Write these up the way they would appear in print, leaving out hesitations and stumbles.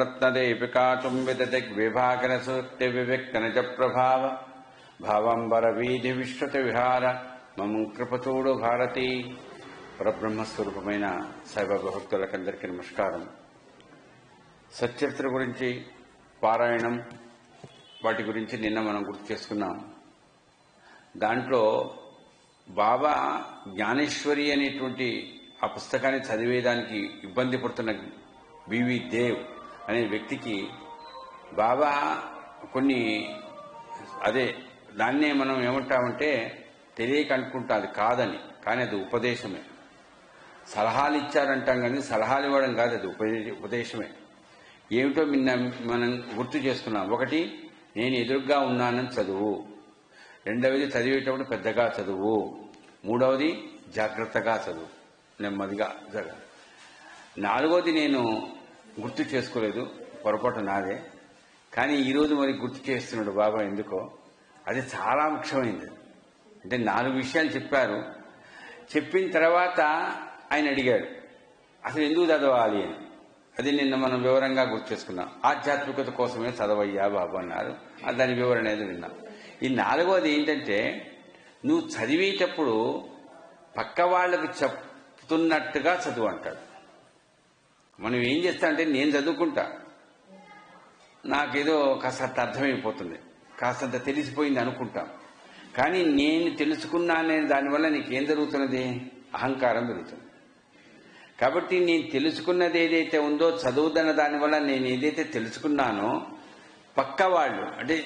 रत्नदेपिकाचुम्बितदिग्विभाकरसूक्तिविविक्तनिज प्रभाव भावांबरवीधि विश्रुत विहार मम कृपचूడు భారతి. పరబ్రహ్మస్వరూపమైన సాయిబాబా భక్తులకందరికీ నమస్కారం. సచ్చరిత్ర గురించి పారాయణం వాటి గురించి నిన్న మనం గుర్తు చేసుకున్నాం. దాంట్లో బాబా జ్ఞానేశ్వరి అనేటువంటి ఆ పుస్తకాన్ని చదివేదానికి ఇబ్బంది పడుతున్న బివి దేవ్ అనే వ్యక్తికి బాబా కొన్ని దాన్నే మనం ఏమంటామంటే తెలియక అనుకుంటా అది కాదని, కానీ అది ఉపదేశమే. సలహాలు ఇచ్చారంటాం కానీ సలహాలు ఇవ్వడం కాదు, అది ఉపదేశమే. ఏమిటో మనం గుర్తు చేసుకున్నాం. ఒకటి, నేను ఎదురుగా ఉన్నానని చదువు. రెండవది, చదివేటప్పుడు పెద్దగా చదువు. మూడవది, జాగ్రత్తగా చదువు, నెమ్మదిగా చదువు. నాలుగవది నేను గుర్తు చేసుకోలేదు, పొరపాటు నాదే. కానీ ఈరోజు మరి గుర్తు చేస్తున్నాడు బాబా. ఎందుకో అది చాలా ముఖ్యమైనది. అంటే 4 విషయాలు చెప్పారు. చెప్పిన తర్వాత ఆయన అడిగాడు అసలు ఎందుకు చదవాలి అని. అది నిన్న మనం వివరంగా గుర్తు చేసుకున్నాం. ఆధ్యాత్మికత కోసమే చదవయ్యా బాబు అన్నారు. దాని వివరణ అనేది విన్నాం. ఈ 4వది ఏంటంటే, నువ్వు చదివేటప్పుడు పక్క వాళ్లకు చెప్తున్నట్టుగా చదువు అంటాడు. మనం ఏం చేస్తామంటే, నేను చదువుకుంటా, నాకేదో కాస్త అర్థమైపోతుంది, కాస్తంత తెలిసిపోయింది అనుకుంటాం. కానీ నేను తెలుసుకున్నానే దానివల్ల నీకేం జరుగుతున్నది? అహంకారం పెరుగుతుంది. కాబట్టి నేను తెలుసుకున్నది ఏదైతే ఉందో చదువుతున్న దానివల్ల నేను ఏదైతే తెలుసుకున్నానో పక్క వాళ్ళు, అంటే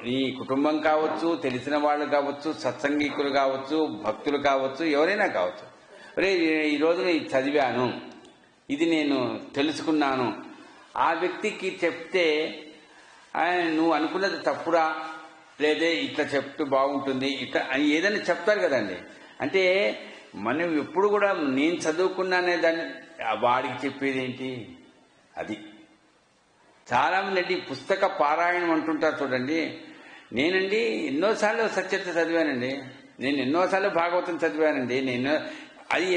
నీ కుటుంబం కావచ్చు, తెలిసిన వాళ్ళు కావచ్చు, సత్సంగీకులు కావచ్చు, భక్తులు కావచ్చు, ఎవరైనా కావచ్చు, అరే ఈరోజు నేను చదివాను, ఇది నేను తెలుసుకున్నాను, ఆ వ్యక్తికి చెప్తే నువ్వు అనుకున్నది తప్పురా, లేదే ఇట్లా చెప్తూ బాగుంటుంది, ఇట్లా అని ఏదైనా చెప్తారు కదండి. అంటే మనం ఎప్పుడు కూడా నేను చదువుకున్నానే దాన్ని వాడికి చెప్పేది ఏంటి? అది చాలా మంది పుస్తక పారాయణం అంటుంటారు చూడండి. నేనండి ఎన్నోసార్లు సచ్చరిత్ర చదివానండి, నేను ఎన్నోసార్లు భాగవతం చదివానండి, నేను అది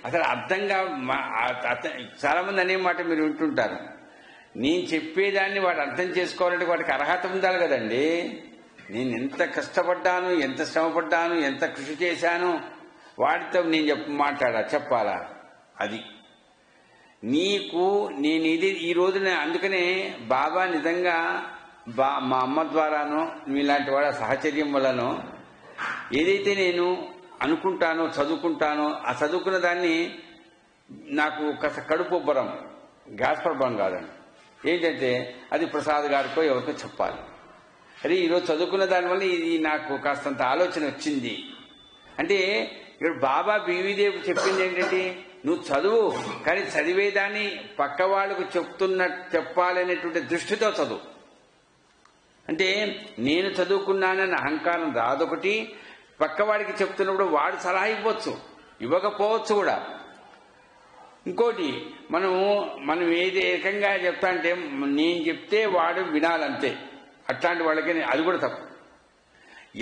అసలు అర్థంగా చాలా మంది అనే మాట మీరు వింటుంటారు. నేను చెప్పేదాన్ని వాడు అర్థం చేసుకోవాలంటే వాడికి అర్హత ఉండాలి కదండి. నేను ఎంత కష్టపడ్డాను, ఎంత శ్రమపడ్డాను, ఎంత కృషి చేశాను, వాడితో నేను చెప్పాలా? అది నేను ఇది ఈ రోజున. అందుకనే బాబా నిజంగా మా అమ్మ ద్వారానో మీలాంటి వాళ్ళ సహచర్యం వల్లనో ఏదైతే నేను అనుకుంటానో, చదువుకుంటానో, ఆ చదువుకున్న దాన్ని నాకు కాస్త కడుపు ఉబ్బరం, గ్యాస్ ప్రాబ్లం కాదండి. ఏంటంటే అది ప్రసాద్ గారికో ఎవరికో చెప్పాలి. అరే ఈరోజు చదువుకున్న దానివల్ల ఇది నాకు కాస్తంత ఆలోచన వచ్చింది అంటే, ఇక్కడ బాబా బీవీదేవి చెప్పింది ఏంటంటే, నువ్వు చదువు, కానీ చదివేదాన్ని పక్క వాళ్ళకు చెప్పాలనేటువంటి దృష్టితో చదువు. అంటే నేను చదువుకున్నానని అహంకారం రాదొకటి. పక్కవాడికి చెప్తున్నప్పుడు వాడు సలహా ఇవ్వకపోవచ్చు కూడా. ఇంకోటి, మనం ఏది ఏకంగా చెప్తా అంటే నేను చెప్తే వాడు వినాలంతే, అట్లాంటి వాళ్ళకి అది కూడా తప్పు.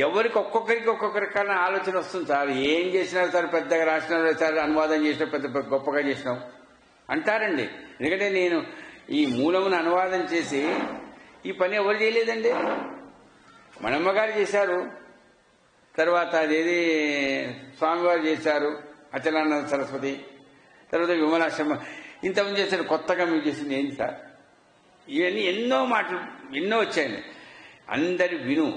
ఎవరికి ఒక్కొక్కరికైనా ఆలోచన వస్తుంది. సార్ ఏం చేసినారు సార్, పెద్దగా రాసినారు సార్, అనువాదం చేసినా పెద్ద గొప్పగా చేసినావు అంటారండి. ఎందుకంటే నేను ఈ మూలమును అనువాదం చేసి ఈ పని ఎవరు చేయలేదండి. మనమ్మగారు చేశారు, తర్వాత అదేది స్వామివారు చేశారు, అచలానంద సరస్వతి, తర్వాత విమలాశ్రమ, ఇంతమంది చేశారు. కొత్తగా మీరు చేసింది ఏంటి సార్? ఇవన్నీ ఎన్నో మాటలు ఎన్నో వచ్చాయండి. అందరి విను.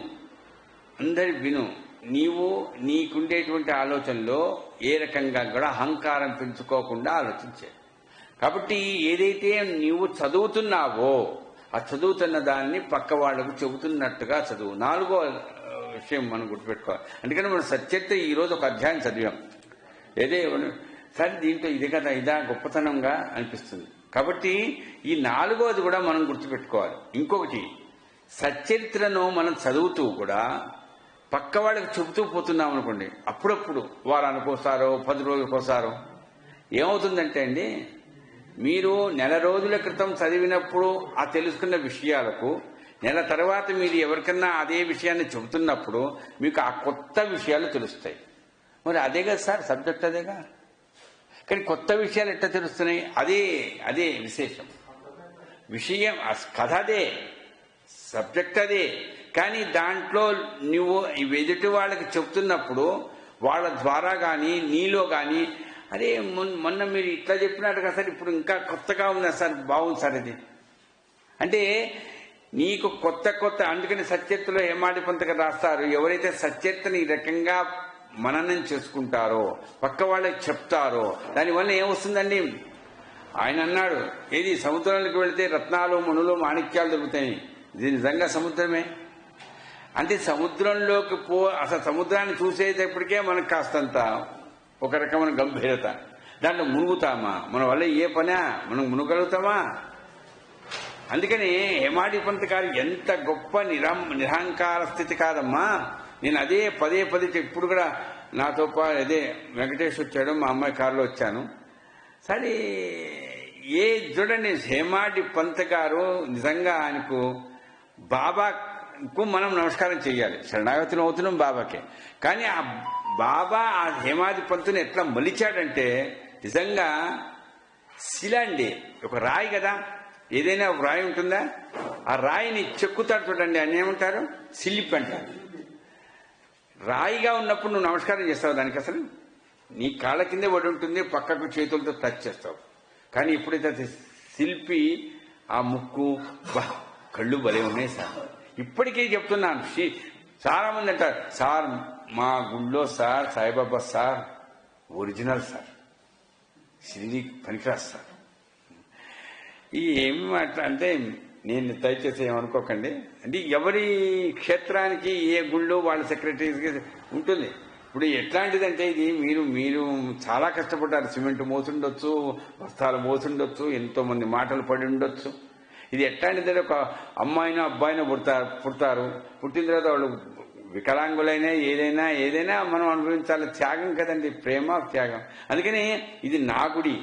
నీకుండేటువంటి ఆలోచనలో ఏ రకంగా కూడా అహంకారం పెంచుకోకుండా ఆలోచించే. కాబట్టి ఏదైతే నీవు చదువుతున్నావో ఆ చదువుతున్న దాన్ని పక్క వాళ్లకు చెబుతున్నట్టుగా చదువు. 4వ విషయం మనం గుర్తుపెట్టుకోవాలి. అందుకని మనం సచ్చరిత్ర ఈరోజు ఒక అధ్యాయం చదివాం. ఏదే సరే దీంట్లో ఇది కదా, ఇదా గొప్పతనంగా అనిపిస్తుంది. కాబట్టి ఈ 4వది కూడా మనం గుర్తుపెట్టుకోవాలి. ఇంకొకటి, సచ్చరిత్రను మనం చదువుతూ కూడా పక్క వాళ్ళకి చెబుతూ పోతున్నాం అనుకోండి, అప్పుడప్పుడు వారానికోసారో 10 రోజులకోసారో ఏమవుతుందంటే అండి, మీరు నెల రోజుల క్రితం చదివినప్పుడు ఆ తెలుసుకున్న విషయాలకు నెల తర్వాత మీరు ఎవరికన్నా అదే విషయాన్ని చెబుతున్నప్పుడు మీకు ఆ కొత్త విషయాలు తెలుస్తాయి. మరి అదే కదా సార్ సబ్జెక్ట్, అదేగా. కానీ కొత్త విషయాలు ఎట్లా తెలుస్తున్నాయి? అదే విశేషం. విషయం కథ అదే, సబ్జెక్ట్ అదే. కానీ దాంట్లో నువ్వు ఎదుటి వాళ్ళకి చెప్తున్నప్పుడు వాళ్ళ ద్వారా కానీ నీలో కానీ అరే మొన్న మీరు ఇట్లా చెప్పినట్టు కదా సార్, ఇప్పుడు ఇంకా కొత్తగా ఉందా సార్, బాగుంది సార్ ఇది అంటే నీకు కొత్త కొత్త. అందుకని సత్యత్తులో హేమాడి పంతగా రాస్తారు, ఎవరైతే సత్యత్తుని ఈ రకంగా మననం చేసుకుంటారో, పక్క వాళ్ళకి చెప్తారో, దానివల్ల ఏమొస్తుందండి? ఆయన అన్నాడు, ఏది సముద్రంలోకి వెళితే రత్నాలు మణులు మాణిక్యాలు దొరుకుతాయి. ఇది నిజంగా సముద్రమే. అంటే సముద్రంలోకి అసలు సముద్రాన్ని చూసేటప్పటికే మనకు కాస్తంత ఒక రకమైన గంభీరత. దాంట్లో మునుగుతామా? మన వల్ల ఏ పనా మనం మునుగలుగుతామా? అందుకని హేమాడి పంత్ గారు ఎంత గొప్ప నిరహంకార స్థితి కాదమ్మా. నేను అదే పదే పదే ఇప్పుడు కూడా నాతో పాటు అదే వెంకటేష్ వచ్చాడు, మా అమ్మాయి కారులో వచ్చాను. సరే చూడండి, హేమాడి పంత్ గారు నిజంగా ఆయనకు బాబాకు మనం నమస్కారం చేయాలి, శరణాగతిని అవుతున్నాం బాబాకే. కానీ ఆ బాబా ఆ హేమాడి పంతుని ఎట్లా మలిచాడంటే నిజంగా శిల అండి, ఒక రాయి కదా, ఏదైనా ఒక రాయి ఉంటుందా? ఆ రాయిని చెక్కుతాడు చూడండి, ఆయన ఏమంటారు? శిల్పి అంటారు. రాయిగా ఉన్నప్పుడు నువ్వు నమస్కారం చేస్తావు దానికి, అసలు నీ కాళ్ళ కిందే పడి ఉంటుంది, పక్కకు చేతులతో టచ్ చేస్తావు. కానీ ఇప్పుడైతే శిల్పి ఆ ముక్కు కళ్ళు భలే ఉన్నాయి సార్. ఇప్పటికీ చెప్తున్నాను, చాలా మంది అంటారు సార్ మా గుళ్ళో sir Saibaba sir original sir, Shirdi పనికిరాదు సార్. ఈ ఏమి మాట అంటే నేను దయచేసి ఏమనుకోకండి, అంటే ఎవరి క్షేత్రానికి ఏ గుళ్ళో వాళ్ళ సెక్రటరీకి ఉంటుంది. ఇప్పుడు ఎట్లాంటిదంటే ఇది మీరు చాలా కష్టపడ్డారు, సిమెంట్ మోసుండొచ్చు, బస్తాలు మోసుండొచ్చు, ఎంతో మంది మాటలు పడి ఉండొచ్చు. ఇది ఎట్లాంటిదంటే ఒక అమ్మాయినో అబ్బాయినో పుడతారు, పుట్టిన తర్వాత వాళ్ళు వికలాంగులైనా ఏదైనా మనం అనుభవించాలి. త్యాగం కదండి, ప్రేమ త్యాగం. అందుకని ఇది నా గుడి,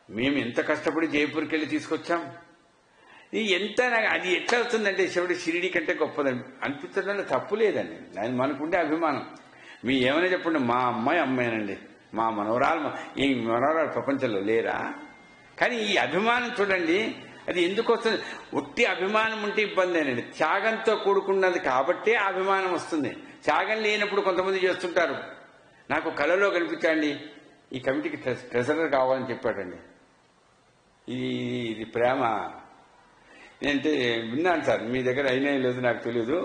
మేము ఎంత కష్టపడి జైపూర్కి వెళ్ళి తీసుకొచ్చాం. ఇది ఎంత అది ఎట్లా అవుతుందంటే శివుడు షిరిడి కంటే గొప్పదండి అనిపించడంలో తప్పు లేదండి. దాని మనకుండే అభిమానం. మీ ఏమైనా చెప్పండి, మా అమ్మాయినండి, మా మనవరాలు, ఈ మనవరాలు ప్రపంచంలో లేరా? కానీ ఈ అభిమానం చూడండి, అది ఎందుకు వస్తుంది? ఒట్టి అభిమానం ఉంటే ఇబ్బందేనండి. త్యాగంతో కూడుకున్నది కాబట్టే అభిమానం వస్తుంది. త్యాగం లేనప్పుడు కొంతమంది చేస్తుంటారు. నాకు కళలో కనిపించండి, ఈ కమిటీకి ట్రెజరర్ కావాలని చెప్పాడండి. ఇది ప్రేమ. నేనంటే విన్నాను సార్, మీ దగ్గర అయినా లేదు నాకు తెలియదు,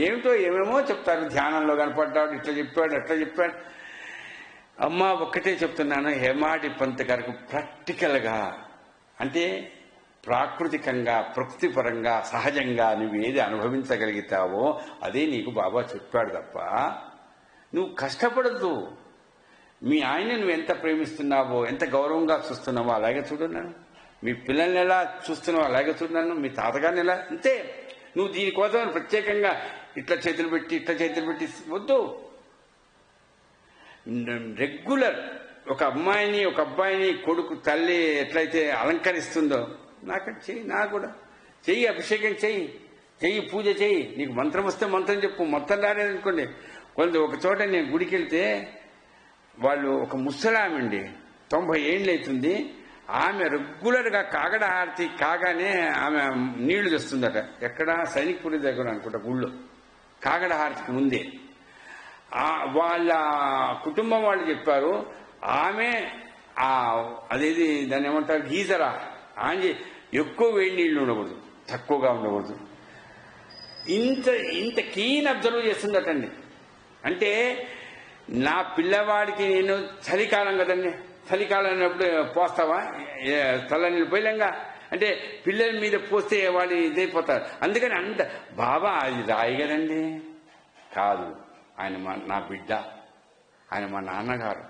ఏమిటో ఏమేమో చెప్తారు. ధ్యానంలో కనపడ్డాడు, ఇట్లా చెప్పాడు అట్లా చెప్పాడు. అమ్మ ఒక్కటే చెప్తున్నాను, హేమాడి పంత్ గారికి ప్రాక్టికల్గా అంటే ప్రాకృతికంగా ప్రకృతిపరంగా సహజంగా నువ్వు ఏది అనుభవించగలుగుతావో అదే నీకు బాబా చెప్పాడు తప్ప నువ్వు కష్టపడద్దు. మీ ఆయన నువ్వు ఎంత ప్రేమిస్తున్నావో, ఎంత గౌరవంగా చూస్తున్నావో అలాగే చూడున్నాను. మీ పిల్లల్ని ఎలా చూస్తున్నావో అలాగే చూడున్నాను. మీ తాతగారిని ఎలా, అంతే. నువ్వు దీనికోసం ప్రత్యేకంగా ఇట్లా చేతులు పెట్టి వద్దు. రెగ్యులర్ ఒక అమ్మాయిని ఒక అబ్బాయిని కొడుకు తల్లి ఎట్లయితే అలంకరిస్తుందో నాకంటే చెయ్యి, నాకు కూడా చెయ్యి, అభిషేకం చెయ్యి, పూజ చెయ్యి. నీకు మంత్రం వస్తే మంత్రం చెప్పు. మంత్రం రాలేదనుకోండి, ఒక చోట నేను గుడికి వెళ్తే వాళ్ళు ఒక ముసలామండి 90 ఏళ్ళు అవుతుంది, ఆమె రెగ్యులర్గా కాగడ హారతి కాగానే ఆమె నీళ్లు తెస్తుందట. ఎక్కడ? సైనిక్పురి దగ్గర అనుకుంటా, గుళ్ళో కాగడ హారతికి ముందే. వాళ్ళ కుటుంబం వాళ్ళు చెప్పారు, ఆమె అదేది దాన్ని ఏమంటారు, గీజరా ఆంజీ ఎక్కువ వేడి నీళ్లు ఉండకూడదు, తక్కువగా ఉండకూడదు. ఇంత కీన్ అబ్జర్వ్ చేస్తుందటండి. అంటే నా పిల్లవాడికి నేను చలికాలం కదండి, చలికాలం అన్నప్పుడు పోస్తావా తల నీళ్ళు పోయలేంగా అంటే పిల్లల మీద పోస్తే వాళ్ళు ఇదైపోతారు. అందుకని బాబా అది రాయి కదండి, కాదు, ఆయన నా బిడ్డ, ఆయన మా నాన్నగారు.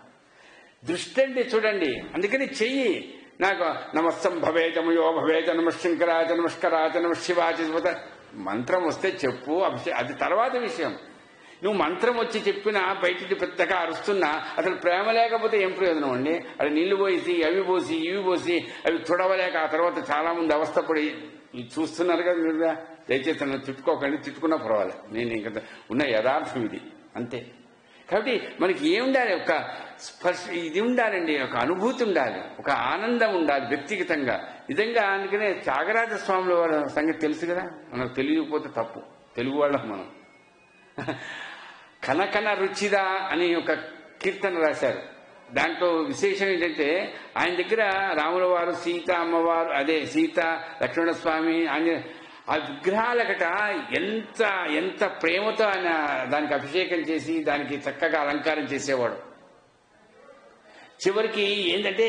దృష్టి అంటే చూడండి. అందుకని చెయ్యి. నాకు నమస్తం భవేతమయో భవేత నమశంకరాచ నమస్కరాచ నమ శివాచ మంత్రం వస్తే చెప్పు, అది తర్వాత విషయం. నువ్వు మంత్రం వచ్చి చెప్పినా బయటికి పెద్దగా అరుస్తున్నా అసలు ప్రేమ లేకపోతే ఏం ప్రయోజనం అండి? అది నీళ్లు పోసి అవి పోసి ఇవి పోసి అవి తుడవలేక ఆ తర్వాత చాలా మంది అవస్థపడి చూస్తున్నారు కదా మీరు. దయచేసి నన్ను తిట్టుకోకండి, తిట్టుకున్నా పర్వాలేదు, నేను ఇంకా ఉన్న యథార్థం ఇది, అంతే. కాబట్టి మనకి ఏముండాలి? ఒక స్పర్శ ఇది ఉండాలండి, ఒక అనుభూతి ఉండాలి, ఒక ఆనందం ఉండాలి వ్యక్తిగతంగా. నిజంగా అందుకనే త్యాగరాజ స్వాముల వాళ్ళ సంగతి తెలుసు కదా, మనకు తెలియకపోతే తప్పు, తెలుగు వాళ్ళం మనం. కనకన రుచిదా అని ఒక కీర్తన రాశారు. దాంట్లో విశేషం ఏంటంటే ఆయన దగ్గర రాముల వారు, సీత అమ్మవారు, అదే సీత, లక్ష్మణస్వామి, ఆ విగ్రహాలకట ఎంత ఎంత ప్రేమతో ఆయన దానికి అభిషేకం చేసి దానికి చక్కగా అలంకారం చేసేవాడు. చివరికి ఏంటంటే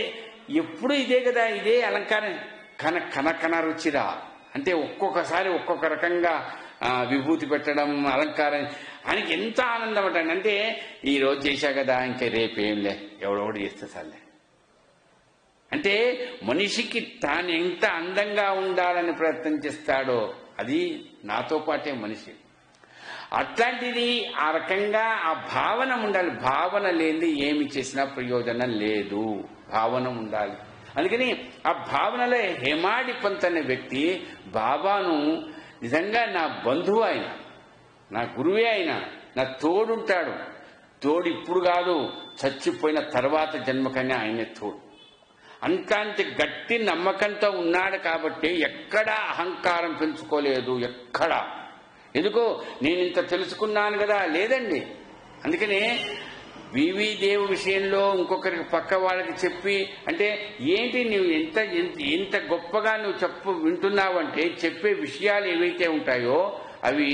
ఎప్పుడు ఇదే కదా, ఇదే అలంకారం. కన రుచిరా అంటే ఒక్కొక్కసారి ఒక్కొక్క రకంగా విభూతి పెట్టడం, అలంకారం. ఆయనకి ఎంత ఆనందం అంటే ఈ రోజు చేశా కదా, ఇంకా రేపేంలే, ఎవడోడు చేస్తే చాలే. అంటే మనిషికి తాను ఎంత అందంగా ఉండాలని ప్రయత్నం చేస్తాడో అది నాతో పాటే మనిషి. అట్లాంటిది ఆ రకంగా ఆ భావన ఉండాలి. భావన లేనిది ఏమి చేసినా ప్రయోజనం లేదు, భావన ఉండాలి. అందుకని ఆ భావనలో హేమాడి పంత్ అనే వ్యక్తి బాబాను నిజంగా నా బంధువు, ఆయన నా గురువే, ఆయన నా తోడుంటాడు. తోడు ఇప్పుడు కాదు, చచ్చిపోయిన తర్వాత జన్మకన్నా ఆయనే తోడు. అంతంటి గట్టి నమ్మకంతో ఉన్నాడు కాబట్టి ఎక్కడా అహంకారం పెంచుకోలేదు, ఎక్కడా. ఎందుకో నేను ఇంత తెలుసుకున్నాను కదా, లేదండి. అందుకనే వివి దేవు విషయంలో ఇంకొకరికి పక్క వాళ్ళకి చెప్పి, అంటే ఏంటి నువ్వు ఎంత గొప్పగా నువ్వు వింటున్నావంటే చెప్పే విషయాలు ఏవైతే ఉంటాయో అవి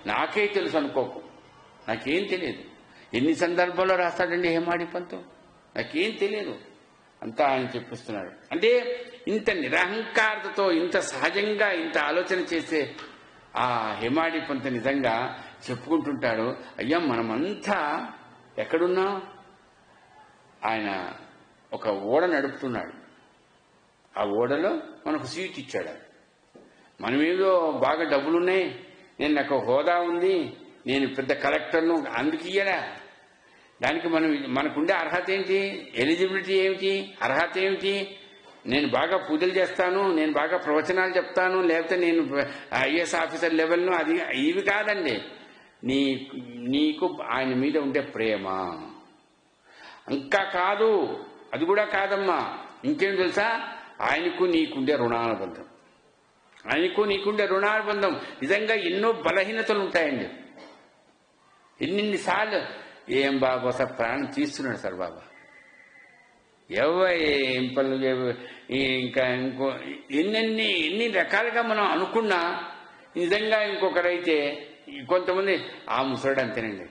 నాకే తెలుసు అనుకోకు, నాకేం తెలియదు. ఎన్ని సందర్భాల్లో రాస్తాడండి హేమాడి పంత్, నాకేం తెలియదు, అంతా ఆయన చెప్పిస్తున్నాడు. అంటే ఇంత నిరహంకారతతో, ఇంత సహజంగా ఇంత ఆలోచన చేసే ఆ హేమాడి పంత్ నిజంగా చెప్పుకుంటుంటాడు. అయ్యా మనమంతా ఎక్కడున్నా, ఆయన ఒక ఓడ నడుపుతున్నాడు, ఆ ఓడలో మనకు సీట్ ఇచ్చాడు. మనమేదో బాగా డబ్బులున్నాయి, నాకు హోదా ఉంది, నేను పెద్ద కలెక్టర్ను, అందుకు ఇయ్యడా. దానికి మనకుండే అర్హత ఏంటి, ఎలిజిబిలిటీ ఏమిటి, అర్హత ఏమిటి? నేను బాగా పూజలు చేస్తాను, నేను బాగా ప్రవచనాలు చెప్తాను, లేకపోతే నేను ఐఏఎస్ ఆఫీసర్ లెవెల్ను, అది ఇవి కాదండి. నీకు ఆయన మీద ఉండే ప్రేమ. ఇంకా కాదు, అది కూడా కాదమ్మా. ఇంకేం తెలుసా, ఆయనకు నీకుండే రుణానుబంధం. ఆయనకు నీకుండే రుణానుబంధం నిజంగా ఎన్నో బలహీనతలు ఉంటాయండి. ఎన్నిసార్లు ఏం బాబా సార్ ప్రాణం తీస్తున్నాడు సార్ బాబా, ఏం పనులు, ఇంకా ఎన్ని రకాలుగా మనం అనుకున్నా నిజంగా ఇంకొకరైతే, కొంతమంది ఆ ముసలాడు అంతేనండి,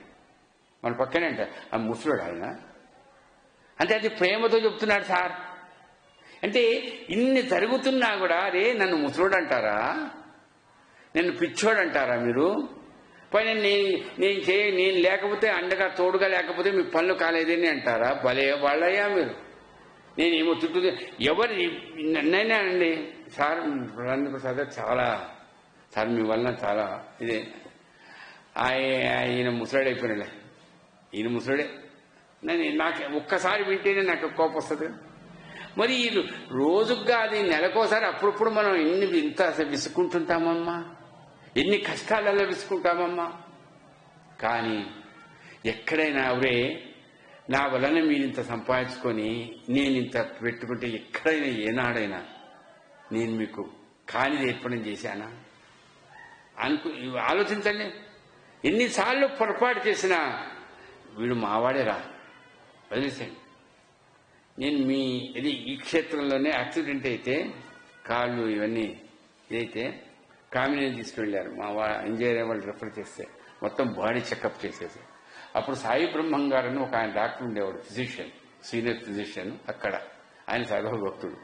మన పక్కనే అంట ఆ ముసలాడు ఆయన అంటే అది ప్రేమతో చెప్తున్నాడు సార్. అంటే ఇన్ని జరుగుతున్నా కూడా రే నన్ను ముసలోడు అంటారా, నన్ను పిచ్చోడు అంటారా మీరు? పైన నేను లేకపోతే అండగా తోడుగా లేకపోతే మీ పనులు కాలేదని అంటారా? భలే వాళ్ళయ్యా మీరు. నేనేమో చుట్టూ ఎవరు నన్నైనా అండి సార్, ప్రసాద్ చాలా సార్ మీ వలన చాలా ఇదే, ఆయన ముసలాడు అయిపోయినాడే, ఈయన ముసలాడే. నాకు ఒక్కసారి వింటేనే నాకు కోపం వస్తుంది. మరి రోజుగా అది నెలకోసారి అప్పుడప్పుడు మనం ఇంత విసుకుంటుంటామమ్మా, ఎన్ని కష్టాలలో విసుకుంటామమ్మా. కానీ ఎక్కడైనా అవరే నా వలన మీరింత సంపాదించుకొని నేనింత పెట్టుకుంటే ఎక్కడైనా ఏనాడైనా నేను మీకు కానిది ఏర్పడం చేశానా ఆలోచించండి. ఎన్నిసార్లు పొరపాటు చేసినా వీడు మావాడేరా వదిలేసేయండి. నేను ఈ క్షేత్రంలోనే యాక్సిడెంట్ అయితే కాళ్ళు ఇవన్నీ ఇదైతే కామినేని తీసుకువెళ్ళారు, మా ఇంజనీర్ వాళ్ళు రెఫర్ చేస్తే మొత్తం బాడీ చెకప్ చేసేసి. అప్పుడు సాయి బ్రహ్మం గారని ఒక ఆయన డాక్టర్ ఉండేవాడు, ఫిజిషియన్, సీనియర్ ఫిజిషియన్ అక్కడ. ఆయన సాయిబాబా భక్తుడు.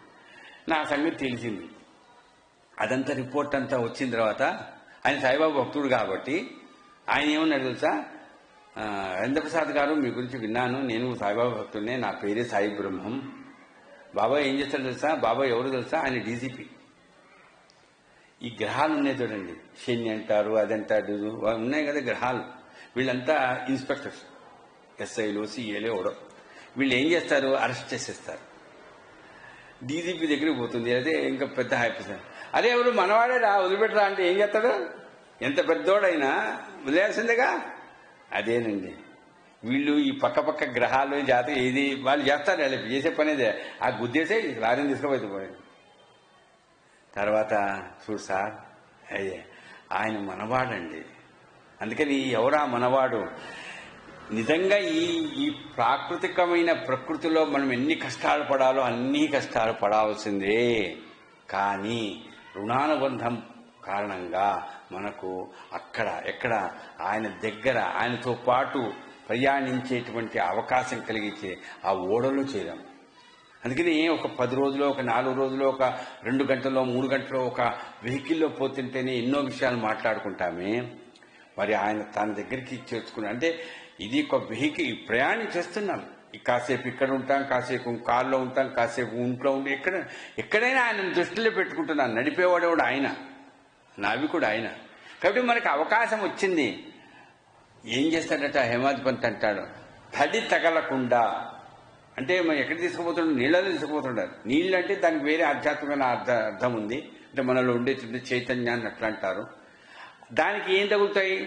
నా సంగతి తెలిసింది. అదంతా రిపోర్ట్ అంతా వచ్చిన తర్వాత ఆయన సాయిబాబా భక్తుడు కాబట్టి ఆయన ఏమన్నాడు తెలుసా, రంజప్రసాద్ గారు మీ గురించి విన్నాను, నేను సాయిబాబా భక్తుడినే, నా పేరే సాయి బ్రహ్మం. బాబా ఏం చేస్తాడు తెలుసా, బాబా ఎవరు తెలుసా, ఆయన డీజీపీ. ఈ గ్రహాలు ఉన్నాయి చూడండి, శని అంటారు, అదంటారు, ఉన్నాయి కదా గ్రహాలు, వీళ్ళంతా ఇన్స్పెక్టర్స్, ఎస్ఐలు, సిఏలు ఎవడో. వీళ్ళు ఏం చేస్తారు, అరెస్ట్ చేసేస్తారు. డీజీపీ దగ్గరికి పోతుంది, అదే ఇంకా పెద్ద ఆఫీసర్. అదే ఎవరు మనవాడే రా, వదిలిపెట్టరా అంటే ఏం చేస్తాడు, ఎంత పెద్దోడైనా వదిలేయాల్సిందేగా. అదేనండి వీళ్ళు ఈ పక్క గ్రహాలు జాతక ఏది వాళ్ళు చేస్తారు, వాళ్ళు చేసే పనేదే. ఆ గుద్దేసే లారీని తీసుకుపోతే పోయింది. తర్వాత చూడు సార్, అయ్యే ఆయన మనవాడండి. అందుకని ఎవరా మనవాడు? నిజంగా ఈ ప్రాకృతికమైన ప్రకృతిలో మనం ఎన్ని కష్టాలు పడాలో అన్ని కష్టాలు పడాల్సిందే. కానీ రుణానుబంధం కారణంగా మనకు ఎక్కడ ఆయన దగ్గర ఆయనతో పాటు ప్రయాణించేటువంటి అవకాశం కలిగించే ఆ ఓడలో చేరాం. అందుకని ఒక 10 రోజులు, ఒక 4 రోజులు, ఒక 2 గంటల్లో, 3 గంటల్లో ఒక వెహికల్లో పోతుంటేనే ఎన్నో విషయాలు మాట్లాడుకుంటామే. మరి ఆయన తన దగ్గరికి చేర్చుకున్నాం. అంటే ఇది ఒక వెహికల్, ప్రయాణం చేస్తున్నాం. కాసేపు ఇక్కడ ఉంటాం, కాసేపు కారులో ఉంటాం, కాసేపు ఇంట్లో ఉండి ఎక్కడైనా ఆయన దృష్టిలో పెట్టుకుంటున్నాను. నడిపేవాడు కూడా ఆయన, నావికుడు ఆయన. కాబట్టి మనకు అవకాశం వచ్చింది. ఏం చేస్తాడట హేమాధిపంత్ అంటాడు, తడి తగలకుండా. అంటే మనం ఎక్కడ తీసుకుపోతుండే? నీళ్ళలో తీసుకుపోతుండారు. నీళ్ళు అంటే దానికి వేరే ఆధ్యాత్మికమైన అర్థం ఉంది. అంటే మనలో ఉండేటువంటి చైతన్యాన్ని అట్లా అంటారు. దానికి ఏం తగులుతాయి?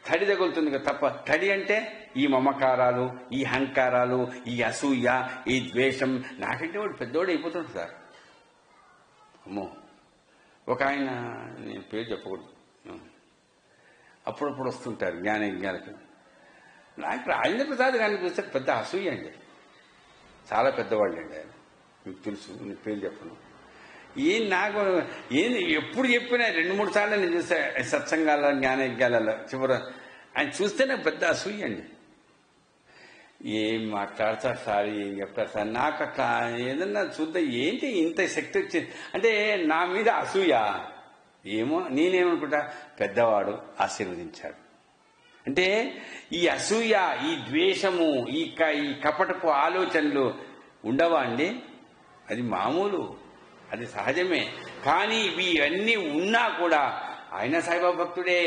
తడి తగులుతుంది కదా. తప్ప తడి అంటే ఈ మమకారాలు, ఈ అహంకారాలు, ఈ అసూయ, ఈ ద్వేషం. నాకంటే వాడు పెద్దోడు అయిపోతుంటాడు సార్. అమ్మో, ఒక ఆయన, నేను పేరు చెప్పకూడదు, అప్పుడప్పుడు వస్తుంటారు జ్ఞానయజ్ఞాలకు. నాకు రాజేంద్ర ప్రసాద్ గారిని చూస్తే పెద్ద అసూయ అండి. చాలా పెద్దవాళ్ళు అండి ఆయన, మీకు తెలుసు, నేను పేరు చెప్పను. నాకు ఎప్పుడు చెప్పినా 2-3 సార్లు నేను చూసా సత్సంగాల్లో, జ్ఞానయజ్ఞాలలో. చివర ఆయన చూస్తే నాకు పెద్ద అసూయ అండి. ఏం మాట్లాడతారు సార్, ఏం చెప్తారు సార్, నాకు అట్లా ఏదన్నా చూద్దాం, ఏంటి ఇంత శక్తి వచ్చింది అంటే నా మీద అసూయ ఏమో. నేనేమనుకుంటా, పెద్దవాడు ఆశీర్వదించాడు అంటే. ఈ అసూయ, ఈ ద్వేషము, ఈ కపటపు ఆలోచనలు ఉండవా అండి? అది మామూలు, అది సహజమే. కానీ ఇవన్నీ ఉన్నా కూడా ఆయన సాయిబాబా భక్తుడే,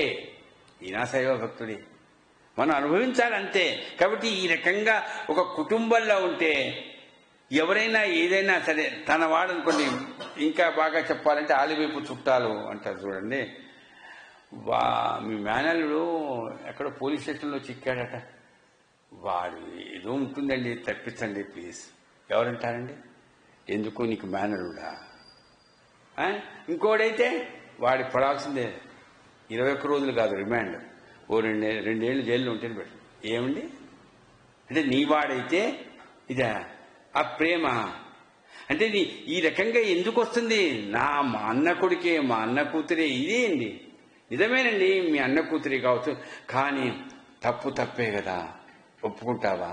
ఈయన సాయిబాబా భక్తుడే, మనం అనుభవించాలంతే. కాబట్టి ఈ రకంగా ఒక కుటుంబంలో ఉంటే ఎవరైనా ఏదైనా సరే తన వాడనుకోండి. ఇంకా బాగా చెప్పాలంటే ఆలివైపు చుట్టాలు అంటారు చూడండి. మీ మేనల్లుడు ఎక్కడో పోలీస్ స్టేషన్లో చిక్కాడట. వాడు ఏదో ఉంటుందండి, తప్పించండి ప్లీజ్. ఎవరంటారండి? ఎందుకు నీకు మేనల్లుడా? ఇంకోడైతే వాడికి పడాల్సిందే 21 రోజులు కాదు రిమాండ్, ఓ 2 ఏళ్ళు జైల్లో ఉంటేనే పెట్టు. ఏమండి అంటే నీ వాడైతే ఇదా ఆ ప్రేమ అంటే ఈ రకంగా ఎందుకు వస్తుంది? మా అన్న కొడుకే, మా అన్న కూతురే, ఇదే అండి. నిజమేనండి, మీ అన్న కూతురే కావచ్చు, కానీ తప్పే కదా. ఒప్పుకుంటావా?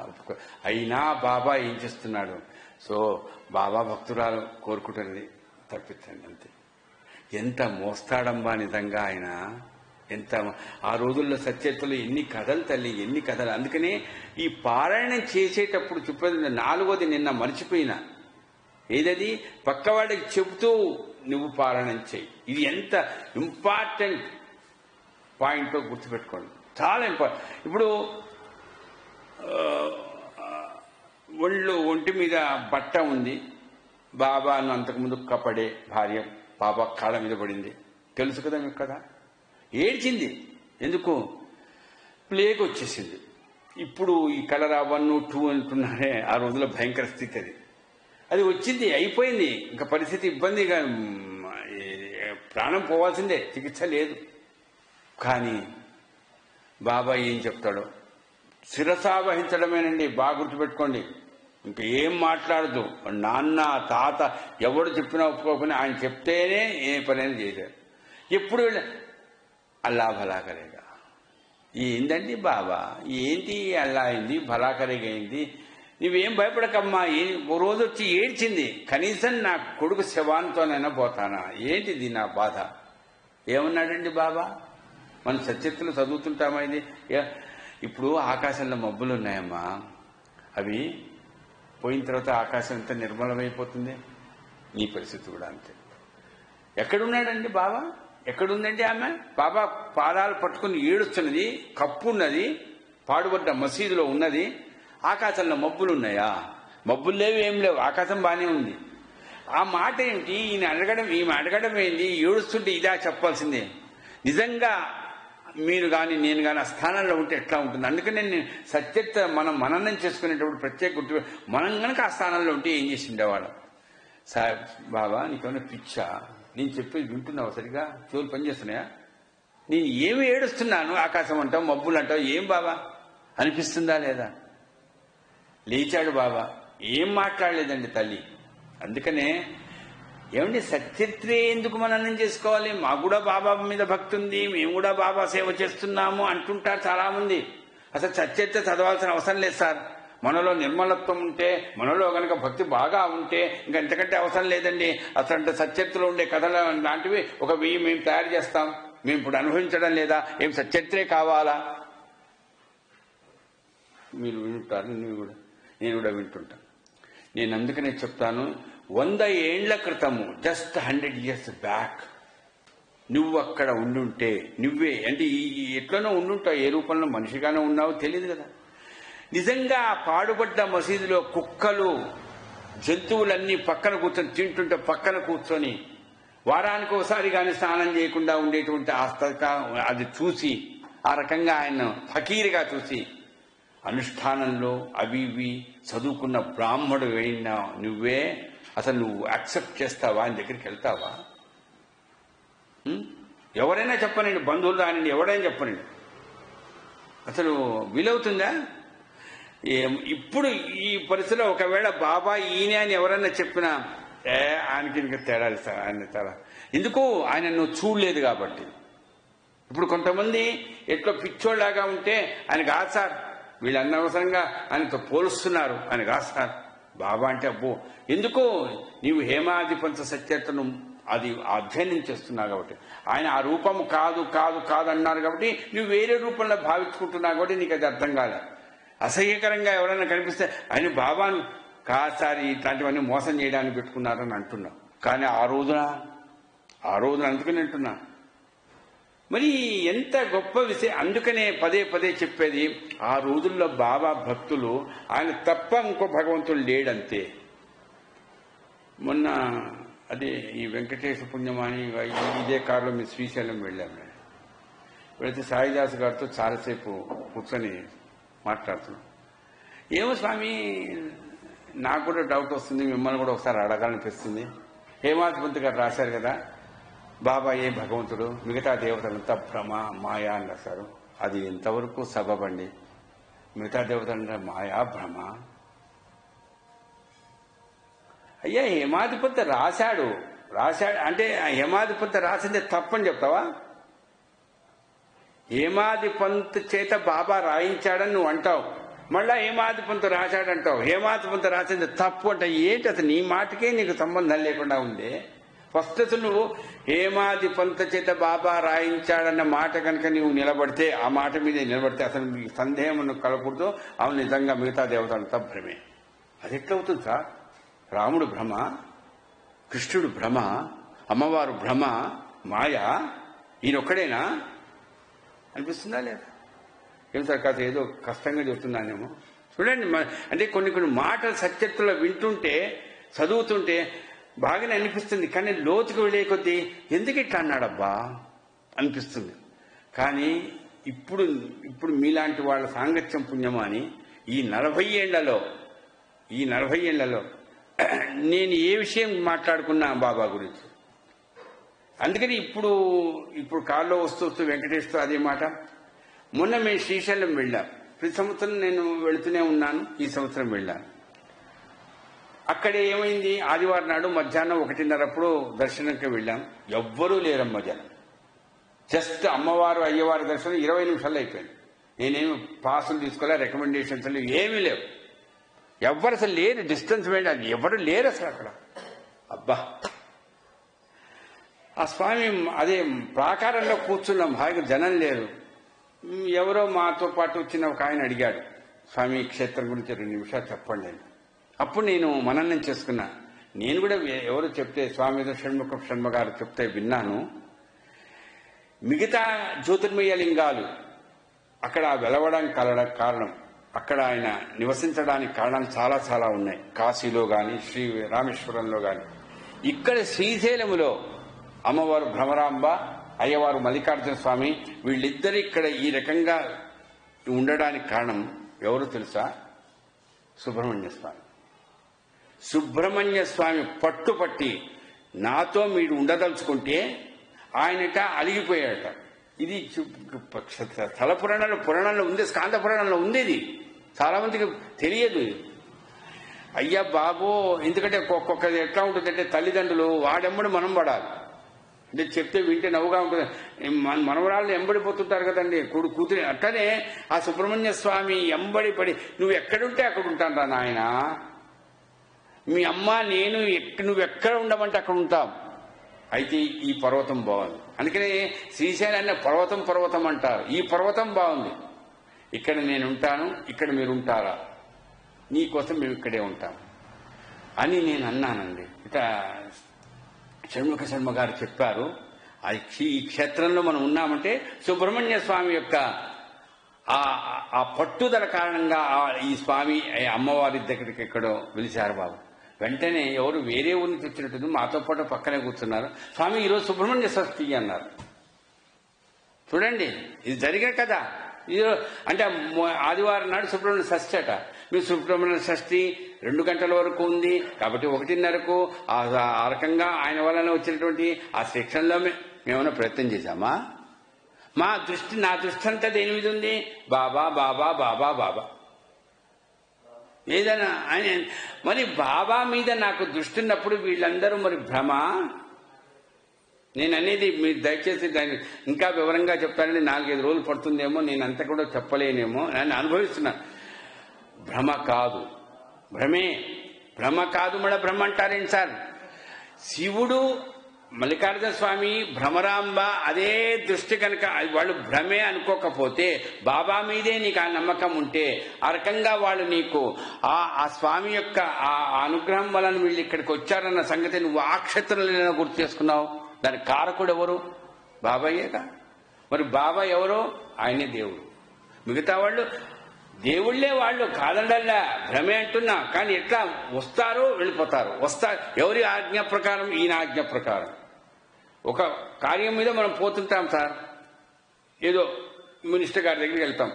అయినా బాబా ఏం చేస్తున్నాడు? సో బాబా భక్తురాలు కోరుకుంటున్నది తప్పించండి అంతే. ఎంత మోస్తాడమ్మా నిజంగా ఆయన, ఎంత ఆ రోజుల్లో సత్యతలు ఎన్ని కథలు తల్లి, ఎన్ని కథలు. అందుకనే ఈ పారాయణం చేసేటప్పుడు చెప్పేది 4వది నిన్న మర్చిపోయినా, ఏదది పక్కవాడికి చెబుతూ నువ్వు పారాయణం చేయి. ఇది ఎంత ఇంపార్టెంట్ పాయింట్లో గుర్తుపెట్టుకోండి, చాలా ఇంపార్టెంట్. ఇప్పుడు ఒంటి మీద బట్ట ఉంది, బాబా అంతకుముందు కపడే భార్య బాబా కాళ్ళ మీద పడింది, తెలుసు కదా మీకు కదా. ఏడ్చింది, ఎందుకు? ప్లేగ్ వచ్చేసింది. ఇప్పుడు ఈ కలరా 1, 2 అంటున్నారే, ఆ రోజుల్లో భయంకర స్థితి అది వచ్చింది, అయిపోయింది. ఇంకా పరిస్థితి ఇబ్బందిగా, ప్రాణం పోవాల్సిందే, చికిత్స లేదు. కానీ బాబా ఏం చెప్తాడో శిరసావహించడమేనండి, బాగా గుర్తుపెట్టుకోండి. ఇంకా ఏం మాట్లాడదు. నాన్న తాత ఎవడు చెప్పినా ఒప్పుకోకుండా ఆయన చెప్తేనే ఏ పనైనా చేశారు. ఎప్పుడు అల్లా భలా కరేగా. ఏందండి బాబా, ఏంటి అల్లా అయింది, భలా కరేగా అయింది, నువ్వేం భయపడకమ్మా. ఓ రోజు వచ్చి ఏడ్చింది, కనీసం నా కొడుకు శవాంతోనైనా పోతానా, ఏంటిది నా బాధ. ఏమన్నాడండి బాబా? మనం సత్యత్తులు చదువుతుంటామా? ఇది ఇప్పుడు ఆకాశంలో మబ్బులు ఉన్నాయమ్మా, అవి పోయిన తర్వాత ఆకాశం ఎంత నిర్మలమైపోతుంది. నీ పరిస్థితి కూడా అంతే. ఎక్కడున్నాడండి బాబా? ఎక్కడుందండి ఆమె? బాబా పాదాలు పట్టుకుని ఏడుస్తున్నది, కప్పు ఉన్నది, పాడుబడ్డ మసీదులో ఉన్నది. ఆకాశంలో మబ్బులు ఉన్నాయా? మబ్బులు లేవు, ఏం లేవు, ఆకాశం బానే ఉంది. ఆ మాట ఏంటి? ఈమె అడగడం ఏంటి? ఏడుస్తుంటే ఇదా చెప్పాల్సిందే. నిజంగా మీరు కానీ నేను కానీ ఆ స్థానంలో ఉంటే ఎట్లా ఉంటుంది? అందుకని నేను సత్యత మనం మననం చేసుకునేటప్పుడు ప్రత్యేక గుర్తు, మనం కనుక ఆ స్థానంలో ఉంటే ఏం చేసి ఉండేవాళ్ళం? సార్ బాబా నీకేమైనా పిచ్చా, నేను చెప్పేది వింటున్నావు సరిగా? చెవులు పనిచేస్తున్నాయా? నేను ఏమి ఏడుస్తున్నాను? ఆకాశం అంటావు, మబ్బులు అంటావు, ఏం బాబా అనిపిస్తుందా లేదా? లేచాడు బాబా, ఏం మాట్లాడలేదండి తల్లి. అందుకనే ఏమండి సత్యత్రే ఎందుకు మననం చేసుకోవాలి? మాకు కూడా బాబా మీద భక్తి ఉంది, మేము కూడా బాబా సేవ చేస్తున్నాము అంటుంటారు చాలా మంది. అసలు సత్యత్ర చదవాల్సిన అవసరం లేదు సార్. మనలో నిర్మలత్వం ఉంటే, మనలో గనక భక్తి బాగా ఉంటే ఇంకా ఎంతకంటే అవసరం లేదండి. అసలు సత్యత్రలో ఉండే కథలు లాంటివి ఒక 1000 మేము తయారు చేస్తాం. మేము ఇప్పుడు అనుభవించడం లేదా? ఏం సత్యత్రే కావాలా? మీరు వింటారు, నేను కూడా వింటుంటాను. నేను అందుకనే చెప్తాను, 100 ఏండ్ల క్రితము, జస్ట్ 100 years బ్యాక్ నువ్వు అక్కడ ఉండుంటే, నువ్వే అంటే ఎట్లనో ఉండుంటావు, ఏ రూపంలో మనిషిగానే ఉన్నావో తెలియదు కదా. నిజంగా ఆ పాడుబడ్డ మసీదులో కుక్కలు జంతువులన్నీ పక్కన కూర్చొని తింటుంటే పక్కన కూర్చొని వారానికి ఒకసారి కానీ స్నానం చేయకుండా ఉండేటువంటి అది చూసి, ఆ రకంగా ఆయన ఫకీరుగా చూసి, అనుష్ఠానంలో అవి ఇవి చదువుకున్న బ్రాహ్మడు అయినా నువ్వే అసలు నువ్వు యాక్సెప్ట్ చేస్తావా? ఆయన దగ్గరికి వెళ్తావా? ఎవరైనా చెప్పనండి, బంధువులు రానండి, ఎవరైనా చెప్పనండి, అసలు వీలవుతుందా? ఇప్పుడు ఈ పరిస్థితిలో ఒకవేళ బాబా ఈయన అని ఎవరైనా చెప్పినా ఆయనకి ఇంకా తేడాలి సార్, ఆయన తేడా ఎందుకు? ఆయన నువ్వు చూడలేదు కాబట్టి. ఇప్పుడు కొంతమంది ఎట్లా పిచ్చోళ్ళలాగా ఉంటే ఆయన కాదు సార్, వీళ్ళు అనవసరంగా ఆయనతో పోలుస్తున్నారు, ఆయన కాదు సార్ బాబా అంటే. అబ్బో ఎందుకు? నీవు హేమాధిపంచ సత్యతను అది అధ్యయనం చేస్తున్నావు కాబట్టి, ఆయన ఆ రూపము కాదు కాదు కాదు అన్నారు కాబట్టి నువ్వు వేరే రూపంలో భావించుకుంటున్నావు కాబట్టి నీకు అది అర్థం కాలే. అసహ్యకరంగా ఎవరైనా కనిపిస్తే ఆయన బాబాను కాదు సార్, ఇట్లాంటివన్నీ మోసం చేయడానికి పెట్టుకున్నారని అంటున్నావు. కానీ ఆ రోజున అందుకని అంటున్నా. మరి ఎంత గొప్ప విషయం. అందుకనే పదే పదే చెప్పేది, ఆ రోజుల్లో బాబా భక్తులు ఆయన తప్ప ఇంకో భగవంతుడు లేడంతే. మొన్న అదే ఈ వెంకటేశ్వర పుణ్యమాని ఇదే కారులో మేము శ్రీశైలం వెళ్ళాము. వెళితే సాయిదాస్ గారితో చాలాసేపు కూర్చొని మాట్లాడుతున్నాం. ఏమో స్వామి, నాకు కూడా డౌట్ వస్తుంది, మిమ్మల్ని కూడా ఒకసారి అడగాలనిపిస్తుంది. హేమాధిపంత్ గారు రాశారు కదా, బాబా ఏ భగవంతుడు, మిగతా దేవతలంతా భ్రమ మాయా అని రాశారు. అది ఎంతవరకు సబబండి? మిగతా దేవతలంతా మాయా భ్రమ? అయ్యా హేమాధిపంత్ రాశాడు అంటే హేమాధిపంత్ రాసిందే తప్పని చెప్తావా? హేమాధిపంత్ చేత బాబా రాయించాడని నువ్వు అంటావు, మళ్ళా హేమాధిపంత్ రాశాడంటావు. హేమాధిపంత్ రాసింది తప్పు అంటే ఏంటి? అసలు నీ మాటకే నీకు సంబంధం లేకుండా ఉంది. ఫస్ట్ అసలు నువ్వు హేమాధిపంత్ చేత బాబా రాయించాడన్న మాట కనుక నువ్వు నిలబడితే, ఆ మాట మీద నిలబడితే అసలు మీకు సందేహం నువ్వు కలగకూడదు. అవును నిజంగా మిగతా దేవతలంతా భ్రమే. అది ఎట్లవుతుంది సార్? రాముడు భ్రమ, కృష్ణుడు భ్రమ, అమ్మవారు భ్రమ, మాయ, ఈయనొక్కడేనా అనిపిస్తుందా లేదా? ఏం సార్ కాదు, ఏదో కష్టంగా చెప్తున్నానేమో. చూడండి, అంటే కొన్ని మాటలు సత్యత్తులో వింటుంటే చదువుతుంటే బాగానే అనిపిస్తుంది, కానీ లోతుకు వెళ్ళే కొద్దీ ఎందుకు ఇట్లా అన్నాడబ్బా అనిపిస్తుంది. కానీ ఇప్పుడు మీలాంటి వాళ్ళ సాంగత్యం పుణ్యమా అని ఈ 40 ఏళ్లలో నేను ఏ విషయం మాట్లాడుకున్నా బాబా గురించి. అందుకని ఇప్పుడు కాల్లో వస్తూ వెంకటేశ్వర అదే మాట. మొన్న మేము శ్రీశైలం వెళ్ళాం. ప్రతి సంవత్సరం నేను వెళుతూనే ఉన్నాను, ఈ సంవత్సరం వెళ్ళాను. అక్కడ ఏమైంది, ఆదివారం నాడు మధ్యాహ్నం 1:30 దర్శనంకి వెళ్ళాం. ఎవ్వరూ లేరమ్మ జనం. జస్ట్ అమ్మవారు అయ్యవారి దర్శనం 20 నిమిషాల్లో అయిపోయింది. నేనేమి పాసులు తీసుకోలే, రికమెండేషన్స్ ఏమీ లేవు. ఎవ్వరు అసలు లేరు, డిస్టెన్స్ వేయండి, అది ఎవరు లేరు అసలు అక్కడ. అబ్బా, ఆ స్వామి అదే ప్రాకారంలో కూర్చున్నాం, హాయిగా జనం లేరు. ఎవరో మాతో పాటు వచ్చిన ఒక ఆయన అడిగాడు, స్వామి క్షేత్రం గురించి 2 నిమిషాలు చెప్పండి అని. అప్పుడు నేను మననం చేసుకున్నా. నేను కూడా ఎవరు చెప్తే, స్వామి షణ్ముఖ శర్మ గారు చెప్తే విన్నాను. మిగతా జ్యోతిర్మయ లింగాలు అక్కడ వెలవడానికి కారణం, అక్కడ ఆయన నివసించడానికి కారణాలు చాలా చాలా ఉన్నాయి. కాశీలో గాని, శ్రీ రామేశ్వరంలో గాని. ఇక్కడ శ్రీశైలములో అమ్మవారు భ్రమరాంబ, అయ్యవారు మల్లికార్జున స్వామి, వీళ్ళిద్దరు ఇక్కడ ఈ రకంగా ఉండడానికి కారణం ఎవరు తెలుసా? సుబ్రహ్మణ్య స్వామి. సుబ్రహ్మణ్య స్వామి పట్టుపట్టి నాతో మీరు ఉండదలుచుకుంటే ఆయనట అలిగిపోయాడట. ఇది స్థల పురాణంలో ఉంది, స్కాంద పురాణంలో ఉంది. ఇది చాలా మందికి తెలియదు. అయ్యా బాబో, ఎందుకంటే ఒక్కొక్కది ఎట్లా ఉంటుందంటే తల్లిదండ్రులు వాడెంబడి మనం పడాలి. అంటే చెప్తే వింటే నవ్వుగా ఉంటుంది. మనవరాళ్ళు ఎంబడిపోతుంటారు కదండి కూతురి. అట్లనే ఆ సుబ్రహ్మణ్య స్వామి ఎంబడి పడి నువ్వు ఎక్కడుంటే అక్కడ ఉంటాను రా నాయన, మీ అమ్మ నేను నువ్వు ఎక్కడ ఉండమంటే అక్కడ ఉంటాం. అయితే ఈ పర్వతం బాగుంది, అందుకనే శ్రీశైలాన్ని పర్వతం అంటారు. ఈ పర్వతం బాగుంది, ఇక్కడ నేను ఉంటాను, ఇక్కడ మీరు ఉంటారా, నీకోసం మేము ఇక్కడే ఉంటాం అని నేను అన్నానండి. ఇట్లా షణ్ముఖ శర్మ గారు చెప్పారు. ఈ క్షేత్రంలో మనం ఉన్నామంటే సుబ్రహ్మణ్య స్వామి యొక్క ఆ పట్టుదల కారణంగా ఈ స్వామి అమ్మవారి దగ్గరికి ఎక్కడో పిలిచారు బాబు. వెంటనే ఎవరు వేరే ఊరిని తెచ్చినట్టు మాతో పాటు పక్కనే కూర్చున్నారు. స్వామి ఈరోజు సుబ్రహ్మణ్య షష్ఠి అన్నారు. చూడండి, ఇది జరిగే కదా. అంటే ఆదివారం నాడు సుబ్రహ్మణ్య షష్ఠి అట. మీ సుబ్రహ్మణ్య షష్ఠి 2 గంటల వరకు ఉంది కాబట్టి 1:30కు ఆ రకంగా ఆయన వలన వచ్చినటువంటి ఆ శిక్షణలో మేమన్నా ప్రయత్నం చేశామా? నా దృష్టి అంతా దేని మీద ఉంది? బాబా బాబా బాబా బాబా. ఏదైనా ఆయన మరి బాబా మీద నాకు దృష్టి ఉన్నప్పుడు వీళ్ళందరూ మరి భ్రమ. నేను అనేది మీరు దయచేసి దాన్ని ఇంకా వివరంగా చెప్తానని 4-5 రోజులు పడుతుందేమో, నేను అంతా కూడా చెప్పలేనేమో, నేను అనుభవిస్తున్నాను. భ్రమ కాదు, భ్రమ కాదు. భ్రమ అంటారేంటి సార్? శివుడు, మల్లికార్జున స్వామి, భ్రమరాంబ అదే దృష్టి కనుక వాళ్ళు భ్రమే అనుకోకపోతే, బాబా మీదే నీకు ఆ నమ్మకం ఉంటే, ఆ రకంగా వాళ్ళు నీకు ఆ స్వామి యొక్క ఆ అనుగ్రహం వలన వీళ్ళు ఇక్కడికి వచ్చారన్న సంగతి నువ్వు ఆ క్షేత్రంలో గుర్తు చేసుకున్నావు. దానికి కారకుడు ఎవరు? బాబాయేగా. మరి బాబా ఎవరు? ఆయనే దేవుడు. మిగతా వాళ్ళు దేవుళ్లే, వాళ్ళు కాదండల్లా, భ్రమే అంటున్నా. కానీ ఎట్లా వస్తారు, వెళ్ళిపోతారు. ఎవరి ఆజ్ఞ ప్రకారం? ఈయన ఆజ్ఞ ప్రకారం. ఒక కార్యం మీద మనం పోతుంటాం సార్, ఏదో మినిస్టర్ గారి దగ్గరికి వెళ్తాం.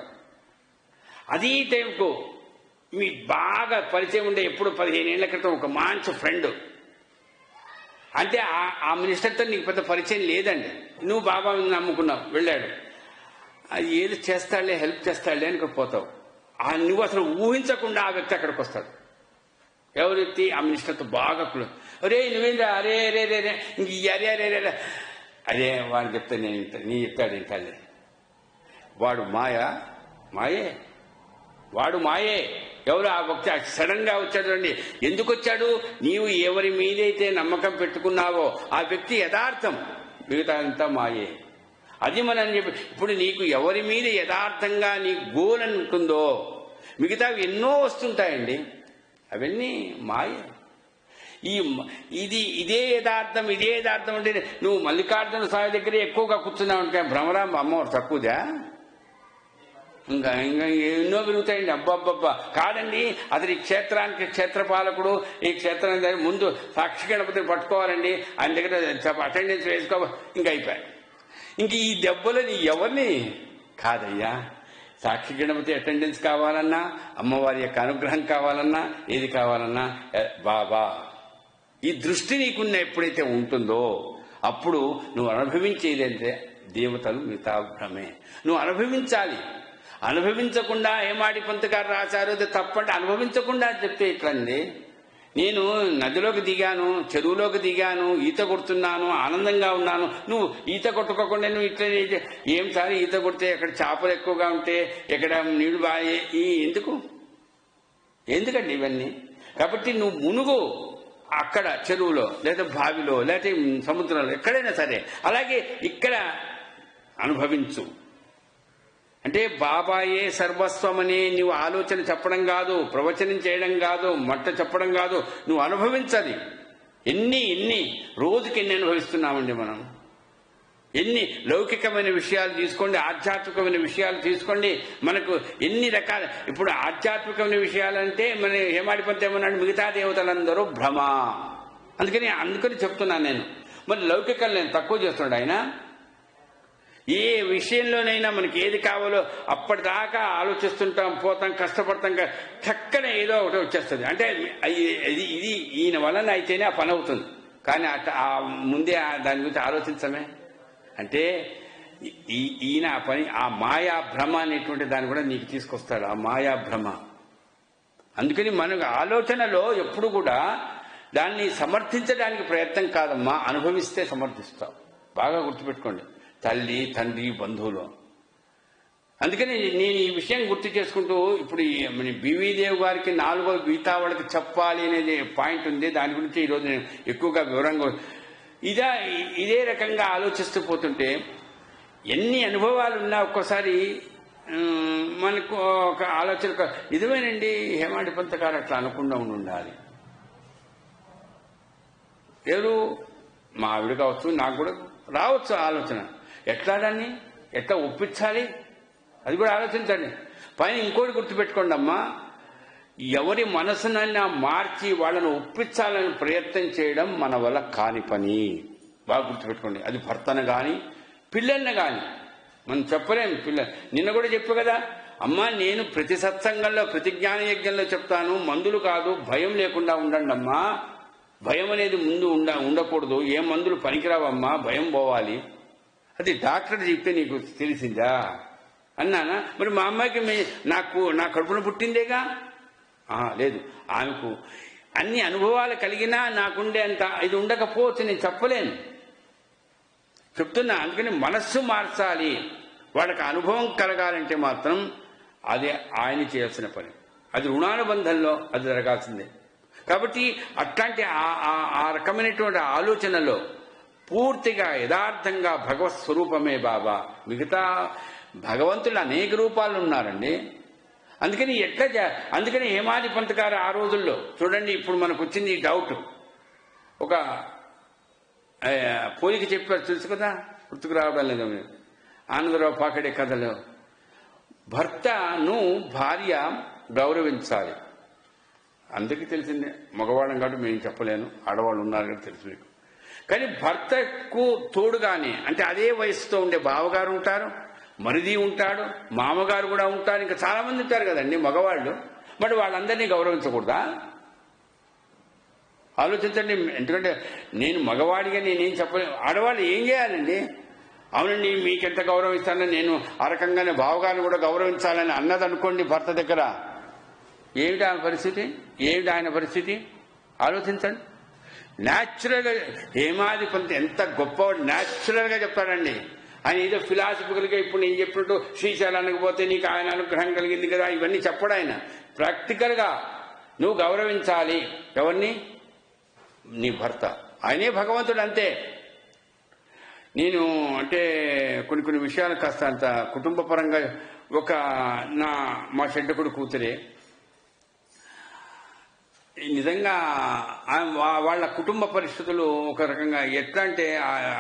అదే టైంకు మీ బాగా పరిచయం ఉండే, ఎప్పుడు 15 ఏళ్ల క్రితం ఒక మంచి ఫ్రెండ్, అంటే ఆ మినిస్టర్తో నీకు పెద్ద పరిచయం లేదండి, నువ్వు బాబా నమ్ముకున్నావు, వెళ్ళాడు, అది ఏది చేస్తాడులే, హెల్ప్ చేస్తాడులే అని పోతావు. నువ్వు అసలు ఊహించకుండా ఆ వ్యక్తి అక్కడికి వస్తాడు. ఎవరు వ్యక్తి? ఆ మినిస్టర్తో బాగా అరే నువ్వేంద్రా, అరే రే రే రే ఇంక అరే అరే రే అదే వాడు చెప్తే నేను నీ చెప్తాడు ఇంకాలే. వాడు మాయే. ఎవరు? ఆ వ్యక్తి సడన్ గా వచ్చాడు అండి. ఎందుకు వచ్చాడు? నీవు ఎవరి మీదైతే నమ్మకం పెట్టుకున్నావో ఆ వ్యక్తి యథార్థం, మిగతా అంతా మాయే. అది మనం చెప్పి, ఇప్పుడు నీకు ఎవరి మీద యథార్థంగా నీ గోల్ ఉంటుందో మిగతావి ఎన్నో వస్తుంటాయండి, అవన్నీ మాయే. ఇదే యథార్థం అంటే నువ్వు మల్లికార్జున స్వామి దగ్గర ఎక్కువగా కూర్చున్నావు అంటే భ్రమరాంబ అమ్మవారు తక్కువదా? ఇంకా ఎన్నో పెరుగుతాయండి. అబ్బబ్బబ్బా కాదండి, అతని ఈ క్షేత్రానికి క్షేత్రపాలకుడు, ఈ క్షేత్రానికి ముందు సాక్షి గణపతిని పట్టుకోవాలండి, ఆయన దగ్గర అటెండెన్స్ వేసుకోవాలి, ఇంకా అయిపోయాయి. ఇంక ఈ దెబ్బలని ఎవరిని కాదయ్యా. సాక్షి గణపతి అటెండెన్స్ కావాలన్నా, అమ్మవారి యొక్క అనుగ్రహం కావాలన్నా, ఏది కావాలన్నా బాబా. ఈ దృష్టి నీకున్న ఎప్పుడైతే ఉంటుందో అప్పుడు నువ్వు అనుభవించేదంటే దేవతలు మిగతా భ్రమే. నువ్వు అనుభవించాలి. అనుభవించకుండా ఏమాడి పంత్ గారు రాశారు, అది తప్పంటే అనుభవించకుండా చెప్తే ఇట్లండి. నేను నదిలోకి దిగాను, చెరువులోకి దిగాను, ఈత కొడుతున్నాను, ఆనందంగా ఉన్నాను. నువ్వు ఈత కొట్టుకోకుండా నువ్వు ఇట్లా ఏం సార్ ఈత కొడితే ఎక్కడ చేపలు ఎక్కువగా ఉంటే, ఎక్కడ నీళ్లు బాగా ఎందుకండి ఇవన్నీ? కాబట్టి నువ్వు మునుగు అక్కడ చెరువులో, లేదా బావిలో, లేకపోతే సముద్రంలో, ఎక్కడైనా సరే. అలాగే ఇక్కడ అనుభవించు. అంటే బాబాయే సర్వస్వమని నువ్వు ఆలోచన చెప్పడం కాదు, ప్రవచనం చేయడం కాదు, మట్ట చెప్పడం కాదు, నువ్వు అనుభవించాలి. ఎన్ని రోజుకి ఎన్ని అనుభవిస్తున్నామండి మనం? ఎన్ని లౌకికమైన విషయాలు తీసుకోండి, ఆధ్యాత్మికమైన విషయాలు తీసుకోండి, మనకు ఎన్ని రకాల. ఇప్పుడు ఆధ్యాత్మికమైన విషయాలంటే మన హేమాడిపంత ఏమన్నాడు, మిగతా దేవతలందరూ భ్రమ. అందుకని చెప్తున్నాను నేను. మరి లౌకికలు నేను తక్కువ చేస్తున్నాడు ఆయన. ఏ విషయంలోనైనా మనకి ఏది కావాలో అప్పటిదాకా ఆలోచిస్తుంటాం, పోతాం, కష్టపడతాం, చక్కనే ఏదో ఒకటి వచ్చేస్తుంది. అంటే ఇది ఈయన వలన అయితేనే ఆ పని అవుతుంది. కానీ ముందే దాని గురించి ఆలోచించమే. అంటే ఈయన పని ఆ మాయా భ్రమ అనేటువంటి దాన్ని కూడా నీకు తీసుకొస్తాడు, ఆ మాయా భ్రమ. అందుకని మనకు ఆలోచనలో ఎప్పుడు కూడా దాన్ని సమర్థించడానికి ప్రయత్నం కాదమ్మా, అనుభవిస్తే సమర్థిస్తావు. బాగా గుర్తుపెట్టుకోండి, తల్లి తండ్రి బంధువులు. అందుకని నేను ఈ విషయం గుర్తు చేసుకుంటూ ఇప్పుడు బివి దేవ్ గారికి 4వ గీతా వాళ్ళకి చెప్పాలి అనేది పాయింట్ ఉంది. దాని గురించి ఈరోజు నేను ఎక్కువగా వివరంగా ఇదే రకంగా ఆలోచిస్తూ పోతుంటే ఎన్ని అనుభవాలు ఉన్నా ఒక్కోసారి మనకు ఒక ఆలోచన నిజమేనండి, హేమాడి పంత్ గారు అట్లా అనకుండా ఉండాలి. ఎవరు మా ఆవిడ కావచ్చు, నాకు కూడా రావచ్చు ఆలోచన, ఎట్లా దాన్ని ఎట్లా ఒప్పించాలి అది కూడా ఆలోచించండి. పైన ఇంకోటి గుర్తుపెట్టుకోండి అమ్మా, ఎవరి మనసునైనా మార్చి వాళ్ళను ఒప్పించాలని ప్రయత్నం చేయడం మన వల్ల కాని పని. బాగా గుర్తుపెట్టుకోండి. అది భర్తను కానీ పిల్లల్ని కానీ మనం చెప్పలేం. నిన్న కూడా చెప్పు కదా అమ్మా, నేను ప్రతి సత్సంగంలో ప్రతి జ్ఞాన యజ్ఞంలో చెప్తాను, మందులు కాదు భయం లేకుండా ఉండండి అమ్మా. భయం అనేది ముందు ఉండకూడదు. ఏ మందులు పనికిరావమ్మా, భయం పోవాలి. అది డాక్టర్ చెప్తే నీకు తెలిసిందా అన్నానా? మరి మా అమ్మాయికి నా కడుపున పుట్టిందేగా? లేదు, ఆమెకు అన్ని అనుభవాలు కలిగినా నాకుండే అంత ఇది ఉండకపోవచ్చు, నేను చెప్పలేను, చెప్తున్నా. అందుకని మనస్సు మార్చాలి. వాళ్ళకి అనుభవం కలగాలంటే మాత్రం అదే ఆయన చేయాల్సిన పని. అది రుణానుబంధంలో అది జరగాల్సిందే. కాబట్టి అట్లాంటి ఆ రకమైనటువంటి ఆలోచనలో పూర్తిగా యథార్థంగా భగవత్ స్వరూపమే బాబా. మిగతా భగవంతులు అనేక రూపాలు ఉన్నారండి. అందుకని హేమాది పంత్ గారు ఆ రోజుల్లో చూడండి, ఇప్పుడు మనకు వచ్చింది ఈ డౌట్. ఒక పోలిక చెప్పారు, తెలుసు కదా, గుర్తుకు రావడం లేదు. ఆనందరావు పాకడే కథలో భర్తను భార్య గౌరవించాలి. అందరికీ తెలిసిందే, మగవాళ్ళం కాబట్టి మేము చెప్పలేను, ఆడవాళ్ళు ఉన్నారు కాబట్టి తెలుసు మీకు. కానీ భర్తకు తోడుగానే, అంటే అదే వయసుతో ఉండే బావగారు ఉంటారు, మరిది ఉంటాడు, మామగారు కూడా ఉంటారు, ఇంకా చాలా మంది ఉంటారు కదండి మగవాళ్ళు. మరి వాళ్ళందరినీ గౌరవించకూడదా? ఆలోచించండి. ఎందుకంటే నేను మగవాడిగా నేనేం చెప్పలేను. ఆడవాళ్ళు ఏం చేయాలండి? అవునండి, మీకెంత గౌరవం ఇస్తానని నేను ఆ రకంగానే బావగారిని కూడా గౌరవించాలని అన్నదనుకోండి భర్త దగ్గర, ఏమిటి ఆయన పరిస్థితి? ఏమిటి ఆయన పరిస్థితి? ఆలోచించండి. న్యాచురల్గా హేమాది పంత్ ఎంత గొప్పవాడు, న్యాచురల్గా చెప్తాడండి. ఆయన ఏదో ఫిలాసఫికల్గా ఇప్పుడు నేను చెప్పినట్టు శ్రీశైలానికి పోతే నీకు ఆయన అనుగ్రహం కలిగింది కదా ఇవన్నీ చెప్పడు ఆయన. ప్రాక్టికల్గా నువ్వు గౌరవించాలి. ఎవరిని? నీ భర్త. ఆయనే భగవంతుడు, అంతే. నేను అంటే కొన్ని విషయాలు కాస్త అంత కుటుంబ పరంగా మా చెడ్డకుడు కూతురే నిజంగా వాళ్ళ కుటుంబ పరిస్థితులు ఒక రకంగా ఎట్లా అంటే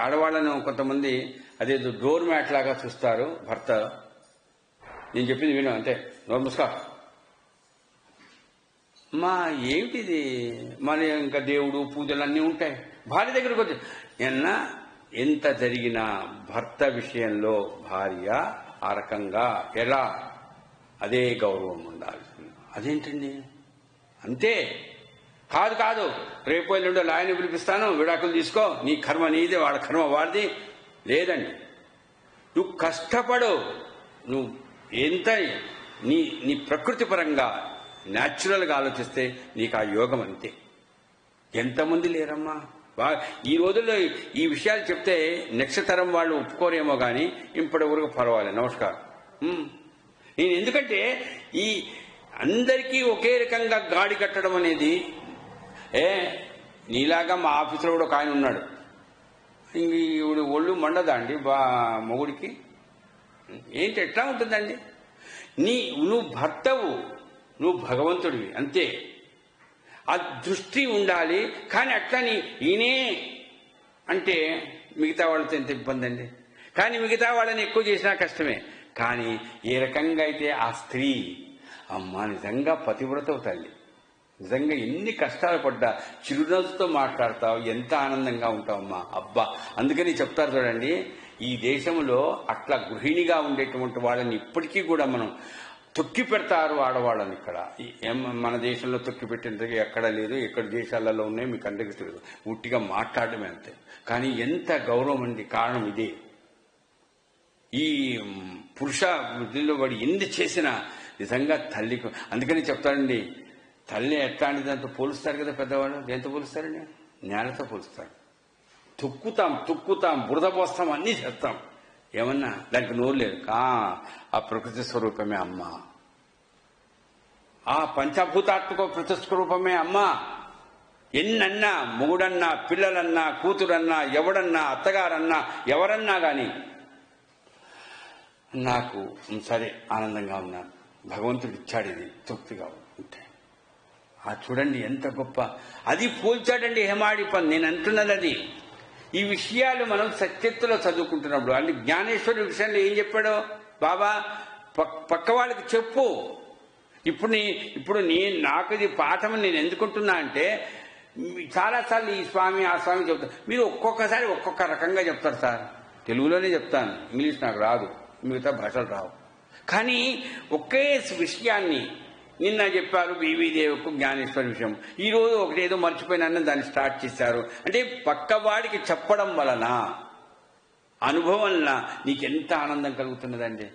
ఆడవాళ్లను కొంతమంది అదేదో డోర్ మ్యాట్ లాగా చూస్తారు. భర్త నేను చెప్పింది విను, అంతే, నమస్కా మా ఏమిటిది, మన ఇంకా దేవుడు పూజలు అన్నీ ఉంటాయి. భార్య దగ్గరకు వచ్చి ఎంత జరిగినా భర్త విషయంలో భార్య ఆ రకంగా ఎలా అదే గౌరవం ఉండాలి. అదేంటండి? అంతే. కాదు రేపు ఎల్లుండో లాయని పిలిపిస్తాను, విడాకులు తీసుకో, నీ కర్మ నీదే, వాడి కర్మ వాడిది. లేదండి, నువ్వు కష్టపడు, నువ్వు ఎంత నీ ప్రకృతి పరంగా న్యాచురల్గా ఆలోచిస్తే నీకు ఆ యోగం అంతే. ఎంతమంది లేరమ్మా ఈ రోజుల్లో ఈ విషయాలు చెప్తే నెక్స్ట్ తరం వాళ్ళు ఒప్పుకోరేమో కానీ ఇప్పటి వరకు పర్వాలేదు. నమస్కారం. నేను ఎందుకంటే ఈ అందరికీ ఒకే రకంగా గాడి కట్టడం అనేది నీలాగా మా ఆఫీసులో కూడా ఒక ఆయన ఉన్నాడు. ఇంక ఒళ్ళు మండదా అండి మొగుడికి? ఏంటి ఎట్లా ఉంటుందండి? నువ్వు భర్తవు, నువ్వు భగవంతుడివి, అంతే. ఆ దృష్టి ఉండాలి. కానీ అట్లని ఈయనే అంటే మిగతా వాళ్ళతో ఎంత ఇబ్బంది అండి. కానీ మిగతా వాళ్ళని ఎక్కువ చేసినా కష్టమే. కానీ ఏ రకంగా అయితే ఆ స్త్రీ అమ్మా నిజంగా పతివ్రతవు తల్లి, నిజంగా ఎన్ని కష్టాలు పడ్డా చిరునవ్వుతో మాట్లాడతావు, ఎంత ఆనందంగా ఉంటావమ్మా. అబ్బా, అందుకని చెప్తారు చూడండి, ఈ దేశంలో అట్లా గృహిణిగా ఉండేటువంటి వాళ్ళని ఇప్పటికీ కూడా మనం తొక్కి పెడతారు ఆడవాళ్ళని. ఇక్కడ మన దేశంలో తొక్కి పెట్టినంతగా ఎక్కడ లేదు, ఎక్కడ దేశాలలో ఉన్నాయి మీకు అందరికీ తెలియదు, ఉట్టిగా మాట్లాడమే అంతే. కానీ ఎంత గౌరవం అండి, కారణం ఇదే. ఈ పురుష వృద్ధిలో వాడు ఎన్ని చేసినా నిజంగా తల్లికి, అందుకని చెప్తాడండి, తల్లి ఎట్లాంటిది అంత పోలుస్తారు కదా పెద్దవాళ్ళు, దేంతో పోలుస్తారండి? నేలతో పోలుస్తారు. తొక్కుతాం, బురద పోస్తాం, అన్నీ చేస్తాం, ఏమన్నా దానికి నోరు లేదు. ఆ ప్రకృతి స్వరూపమే అమ్మ, ఆ పంచభూతాత్మక ప్రతిస్వరూపమే అమ్మ. ఎన్నన్నా, మొగుడన్నా, పిల్లలన్నా, కూతురన్నా, ఎవడన్నా, అత్తగారన్నా, ఎవరన్నా గాని నాకు సరే ఆనందంగా ఉన్నాను, భగవంతుడు ఇచ్చాడు, ఇది తృప్తిగా ఉంటే. చూడండి ఎంత గొప్ప, అది పోల్చాడండి హేమాడి పని. నేను అంటున్నది అది. ఈ విషయాలు మనం సత్యత్తులో చదువుకుంటున్నప్పుడు, అంటే జ్ఞానేశ్వరుడి విషయంలో ఏం చెప్పాడో బాబా, పక్క వాళ్ళకి చెప్పు. ఇప్పుడు నాకు ఇది పాఠం నేను ఎందుకుంటున్నా అంటే, చాలాసార్లు ఈ స్వామి ఆ స్వామి చెప్తారు, మీరు ఒక్కొక్కసారి ఒక్కొక్క రకంగా చెప్తారు సార్. తెలుగులోనే చెప్తాను, ఇంగ్లీష్ నాకు రాదు, మిగతా భాషలు రావు. కానీ ఒకే విషయాన్ని నిన్న చెప్పారు బీవీదేవికు జ్ఞానేశ్వరి విషయం, ఈరోజు ఒకటేదో మర్చిపోయినా దాన్ని స్టార్ట్ చేశారు. అంటే పక్కవాడికి చెప్పడం వలన, అనుభవం వలన నీకెంత ఆనందం కలుగుతున్నదండి.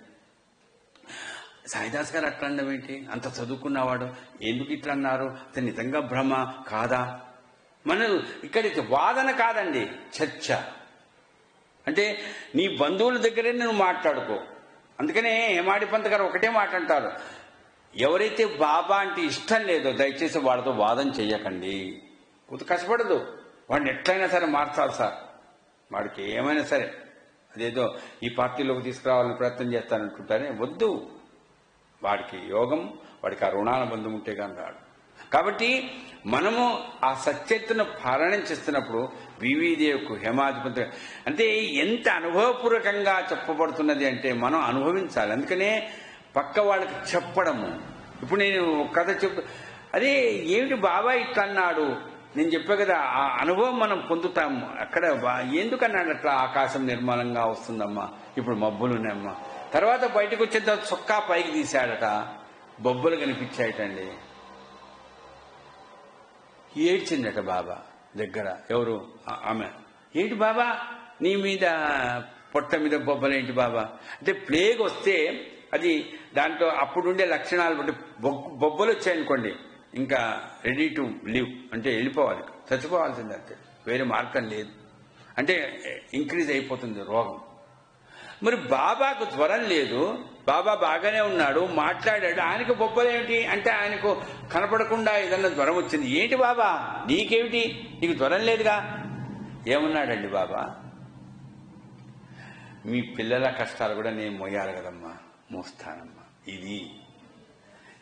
సాయిదాస్ గారు అట్లా అనడం ఏంటి? అంత చదువుకున్నవాడు ఎందుకు ఇట్లా అన్నారు? అతను నిజంగా భ్రమ కాదా? మనం ఇక్కడికి వాదన కాదండి, చర్చ. అంటే నీ బంధువుల దగ్గరే నువ్వు మాట్లాడుకో. అందుకనే హేమాడి పంత్ గారు ఒకటే మాట అంటారు, ఎవరైతే బాబా అంటే ఇష్టం లేదో దయచేసి వాళ్ళతో వాదన చెయ్యకండి. కొంత కష్టపడదు, వాడిని ఎట్లయినా సరే మార్చాలి సార్, వాడికి ఏమైనా సరే అదేదో ఈ పార్టీలోకి తీసుకురావాలని ప్రయత్నం చేస్తానంటుంటారే, వద్దు. వాడికి యోగం, వాడికి ఆ రుణాల బంధం ఉంటే కానీ రాడు. కాబట్టి మనము ఆ సత్యత్తును పాలన చేస్తున్నప్పుడు బీవీదేవికు హేమాధిపతి అంటే ఎంత అనుభవపూర్వకంగా చెప్పబడుతున్నది అంటే మనం అనుభవించాలి. అందుకనే పక్క వాళ్ళకి చెప్పడము. ఇప్పుడు నేను కథ అదే ఏమిటి బాబా ఇట్లా అన్నాడు, నేను చెప్పా కదా, ఆ అనుభవం మనం పొందుతాము. అక్కడ ఎందుకన్నాడు అట్లా? ఆకాశం నిర్మలంగా వస్తుందమ్మా, ఇప్పుడు మబ్బులు ఉన్నాయమ్మా. తర్వాత బయటకు వచ్చిన తర్వాత చొక్కా పైకి తీశాడట, బొబ్బలు కనిపించాయటండి. ఏడ్చిందట బాబా దగ్గర. ఎవరు? ఆమె. ఏంటి బాబా నీ మీద పొట్ట మీద బొబ్బలేంటి బాబా అంటే, ప్లేగ్ వస్తే అది దాంట్లో అప్పుడుండే లక్షణాలు బట్టి బొబ్బలు వచ్చాయనుకోండి, ఇంకా రెడీ టు లివ్ అంటే వెళ్ళిపోవాలి, చచ్చిపోవాల్సిందే, అంతే, వేరే మార్గం లేదు. అంటే ఇంక్రీజ్ అయిపోతుంది రోగం. మరి బాబాకు జ్వరం లేదు, బాబా బాగానే ఉన్నాడు, మాట్లాడాడు, ఆయనకు బొబ్బలేమిటి అంటే ఆయనకు కనపడకుండా ఏదన్నా జ్వరం వచ్చింది. ఏంటి బాబా నీకేమిటి, నీకు జ్వరం లేదుగా? ఏమన్నాడండి బాబా, మీ పిల్లల కష్టాలు కూడా నేను మోయాలి కదమ్మా, మోస్తానమ్మా. ఇది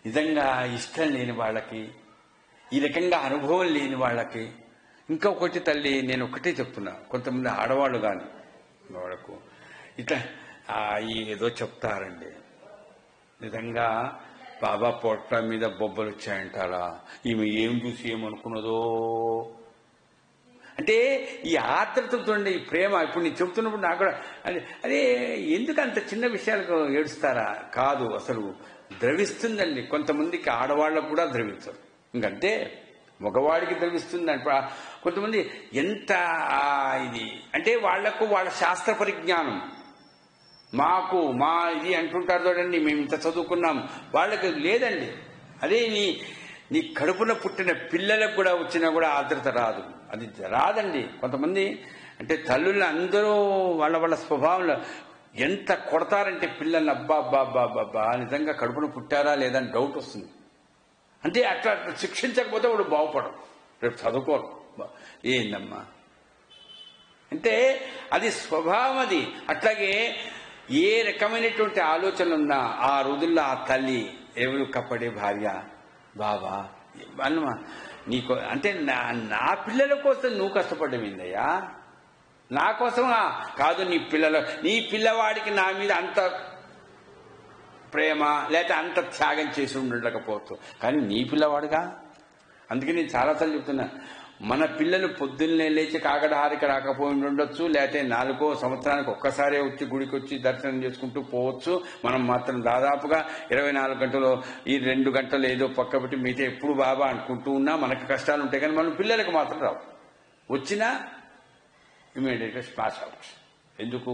నిజంగా ఇష్టం లేని వాళ్ళకి, ఈ రకంగా అనుభవం లేని వాళ్ళకి. ఇంకొకటి తల్లి, నేను ఒకటే చెప్తున్నా, కొంతమంది ఆడవాళ్ళు కానీ వాళ్ళకు ఇట్లా ఏదో చెప్తారండి. నిజంగా బాబా పొట్ట మీద బొబ్బలు వచ్చాయంటారా, ఈమె ఏం చూసి ఏమనుకున్నదో. అంటే ఈ ఆర్ద్రతతో ఈ ప్రేమ, ఇప్పుడు నేను చెప్తున్నప్పుడు నాకు కూడా అదే ఎందుకు అంత చిన్న విషయాలకు ఏడుస్తారా? కాదు, అసలు ద్రవిస్తుందండి. కొంతమందికి ఆడవాళ్ళకు కూడా ద్రవించరు, ఇంకంతే. మగవాడికి ద్రవిస్తుంది. కొంతమంది ఎంత ఇది అంటే వాళ్లకు వాళ్ళ శాస్త్ర పరిజ్ఞానం, మాకు మా ఇది అంటుంటారు చూడండి, మేము ఇంత చదువుకున్నాం, వాళ్ళకి లేదండి. అదే నీ కడుపున పుట్టిన పిల్లలకు కూడా వచ్చినా కూడా ఆర్ద్రత రాదు, అది రాదండి. కొంతమంది అంటే తల్లుల్ని అందరూ వాళ్ళ స్వభావంలో ఎంత కొడతారంటే పిల్లల్ని, అబ్బా అబ్బా అబ్బా అబ్బా నిజంగా కడుపున పుట్టారా లేదా అని డౌట్ వస్తుంది. అంటే అట్లా శిక్షించకపోతే వాడు బాగుపడరు, రేపు చదువుకోరు. ఏందమ్మా అంటే అది స్వభావం. అది అట్లాగే ఏ రకమైనటువంటి ఆలోచనలున్నా ఆ రోజుల్లో ఆ తల్లి ఎవరు కప్పడే భార్య, బాబా అన్నమా నీకు అంటే నా పిల్లల కోసం నువ్వు కష్టపడ్డమేందయ్యా, నా కోసమా కాదు, నీ పిల్లవాడికి నా మీద అంత ప్రేమ లేకపోతే అంత త్యాగం చేసి ఉండకపోవచ్చు, కానీ నీ పిల్లవాడుగా. అందుకే నేను చాలాసార్లు చెప్తున్నా, మన పిల్లలు పొద్దున్నే లేచి కాకడహారిక రాకపోయి ఉండొచ్చు, లేకపోతే 4 సంవత్సరానికి ఒక్కసారే వచ్చి గుడికి వచ్చి దర్శనం చేసుకుంటూ పోవచ్చు. మనం మాత్రం దాదాపుగా 24 గంటలు ఈ 2 గంటలు ఏదో పక్క పెట్టి మిగతా ఎప్పుడు బాబా అనుకుంటూ ఉన్నా మనకు కష్టాలు ఉంటాయి, కానీ మన పిల్లలకు మాత్రం రావు. వచ్చినా ఇమీడియట్గా స్మాష్ అవుట్. ఎందుకు?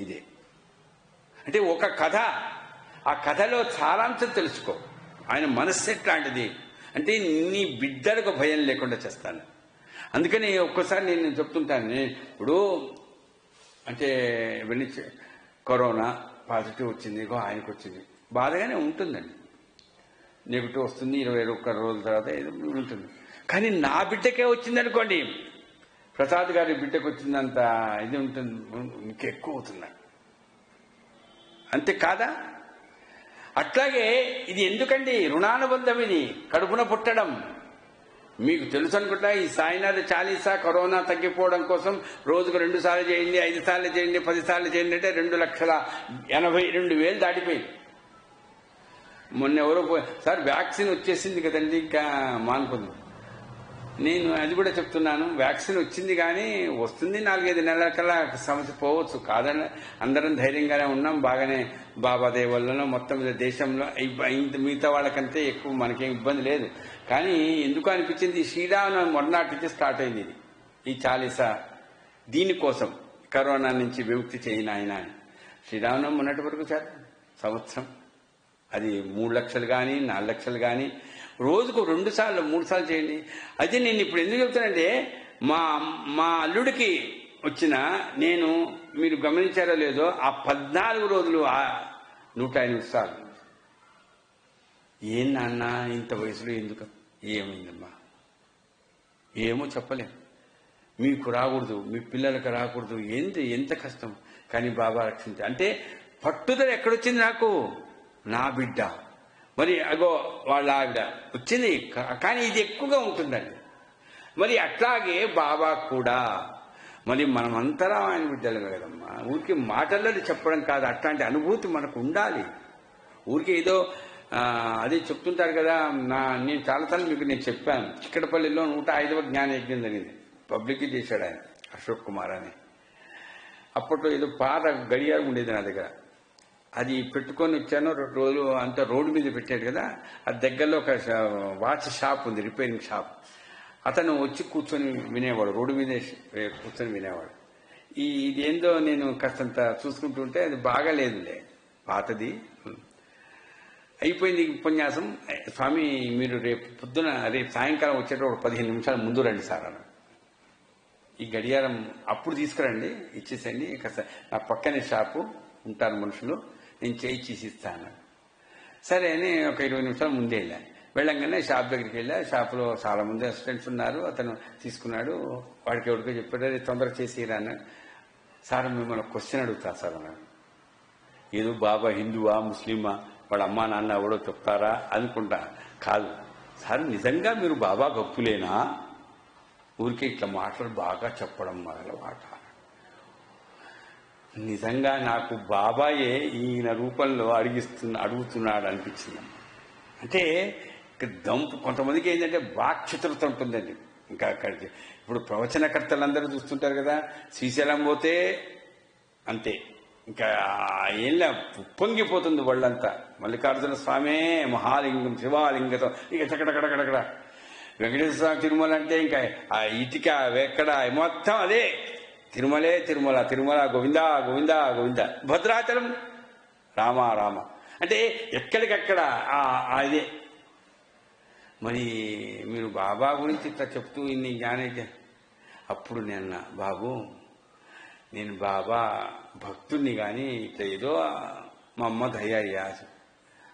ఇదే అంటే ఒక కథ, ఆ కథలో సారాంశం తెలుసుకో. ఆయన మనస్సు ఎట్లాంటిది అంటే నీ బిడ్డలకు భయం లేకుండా చేస్తాను. అందుకని ఒక్కసారి నేను చెప్తుంటాను, ఇప్పుడు అంటే ఇవన్నీ కరోనా పాజిటివ్ వచ్చింది, ఆయనకు వచ్చింది, బాధగానే ఉంటుందండి. నెగిటివ్ వస్తుంది, 21 రోజుల తర్వాత ఏదో ఉంటుంది. కానీ నా బిడ్డకే వచ్చిందనుకోండి, ప్రసాద్ గారి బిడ్డకు వచ్చిందంత ఇది ఉంటుంది, ఇంకెక్కువ అవుతుంది. అంతే కాదా? అట్లాగే ఇది ఎందుకండి? రుణానుబంధం. ఇది కడుపున పుట్టడం. మీకు తెలుసు అనుకుంటా, ఈ సాయినాథ్ చాలీసా కరోనా తగ్గిపోవడం కోసం రోజుకు 2 సార్లు చేయండి, 5 సార్లు చేయండి, 10 సార్లు చేయండి అంటే 2,82,000 దాటిపోయింది. మొన్న ఎవరో సార్ వ్యాక్సిన్ వచ్చేసింది కదండి ఇంకా మానుకుంది. నేను అది కూడా చెప్తున్నాను, వ్యాక్సిన్ వచ్చింది కానీ వస్తుంది, 4-5 నెలల కల్లా సమస్య పోవచ్చు. కాదని అందరం ధైర్యంగానే ఉన్నాం, బాగానే బాబా దేవల్లో మొత్తం దేశంలో మిగతా వాళ్ళకంటే ఎక్కువ మనకేం ఇబ్బంది లేదు. కానీ ఎందుకు అనిపించింది, శ్రీరామనవమి మొన్నటి నుంచి స్టార్ట్ అయింది ఇది, ఈ చాలీసా దీనికోసం కరోనా నుంచి విముక్తి చేయని ఆయన అని. శ్రీరామనవమి మొన్నటి వరకు సంవత్సరం అది 3 లక్షలు కానీ 4 లక్షలు కానీ రోజుకు 2 సార్లు 3 సార్లు చేయండి. అయితే నేను ఇప్పుడు ఎందుకు చెప్తానంటే, మా అల్లుడికి వచ్చిన నేను, మీరు గమనించారో లేదో, ఆ 14 రోజులు 108 సార్లు. ఏం నాన్న ఇంత వయసులో ఎందుకు? ఏమైందమ్మా? ఏమో చెప్పలేం. మీకు రాకూడదు, మీ పిల్లలకు రాకూడదు, ఎంత కష్టం. కానీ బాబా రక్షించ అంటే పట్టుదల ఎక్కడొచ్చింది నాకు? నా బిడ్డ, మరి అగో వాళ్ళ ఆవిడ వచ్చింది. కానీ ఇది ఎక్కువగా ఉంటుందండి. మరి అట్లాగే బాబా కూడా, మరి మనమంతరం ఆయన బిడ్డలు కదమ్మా. ఊరికి మాటల్లో చెప్పడం కాదు, అట్లాంటి అనుభూతి మనకు ఉండాలి. ఊరికి ఏదో అదే చెప్తుంటారు కదా. నేను చాలాసార్లు మీకు నేను చెప్పాను, చిక్కడపల్లిలో 105వ జ్ఞాన యజ్ఞం జరిగింది, పబ్లిక్ చేశాడు ఆయన, అశోక్ కుమార్ అని. అప్పట్లో ఏదో పాత గడియారం ఉండేది నా దగ్గర, అది పెట్టుకొని వచ్చాను. 2 రోజులు అంతా రోడ్డు మీద పెట్టాడు కదా, అది దగ్గరలో ఒక వాచ్ షాప్ ఉంది, రిపేరింగ్ షాప్. అతను వచ్చి కూర్చొని వినేవాడు, రోడ్డు మీదే కూర్చొని వినేవాడు. ఇదేందో నేను కాస్తంత చూసుకుంటుంటే అది బాగాలేదులే, పాతది అయిపోయింది ఉపన్యాసం. స్వామి మీరు రేపు సాయంకాలం వచ్చేటప్పుడు ఒక 15 నిమిషాల ముందు రండి సార్ అన్నాడు. ఈ గడియారం అప్పుడు తీసుకురండి, ఇచ్చేసేయండి, కాస్త నా పక్కనే షాపు ఉంటారు మనుషులు, నేను చేసి ఇస్తాను. సరే అని ఒక 20 నిమిషాల ముందే వెళ్ళంగానే షాప్ దగ్గరికి వెళ్ళా. షాపులో చాలా మంది అసిస్టెంట్స్ ఉన్నారు. అతను తీసుకున్నాడు, వాడికి ఎవరికో చెప్పాడు, తొందరగా చేసిరా అన్నాడు. సార్ మిమ్మల్ని క్వశ్చన్ అడుగుతా సార్ అన్నాడు. ఏదో బాబా హిందువా ముస్లిమా, వాళ్ళ అమ్మా నాన్న ఎవడో చెప్తారా అనుకుంటా. కాదు సార్, నిజంగా మీరు బాబా భక్తులేనా? ఊరికే ఇట్లా మాటలు బాగా చెప్పడం మొదలవాట. నిజంగా నాకు బాబాయే ఈయన రూపంలో అడుగుతున్నాడు అనిపించింది. అంటే దంపు కొంతమందికి ఏంటంటే వాక్చతురత ఉంటుందండి. ఇంకా అక్కడికి ఇప్పుడు ప్రవచనకర్తలందరూ చూస్తుంటారు కదా, శ్రీశైలం పోతే అంతే, ఇంకా ఏళ్ళ ఉప్పొంగిపోతుంది వాళ్ళంతా. మల్లికార్జున స్వామే మహాలింగం శివాలింగతో ఇక చక్కడక్కడక్కడక్కడ. వెంకటేశ్వర స్వామి తిరుమల అంటే ఇంకా ఆ ఇటుక ఎక్కడ మొత్తం అదే, తిరుమలే తిరుమల, తిరుమల గోవిందా గోవిందా గోవింద, భద్రాచలం రామ రామ అంటే ఎక్కడికక్కడ అదే. మరి మీరు బాబా గురించి ఇట్లా చెప్తూ ఇన్ని జ్ఞానైతే, అప్పుడు నేను బాబు నేను బాబా భక్తుడిని కానీ ఇట్లా ఏదో మా అమ్మ దయ్యా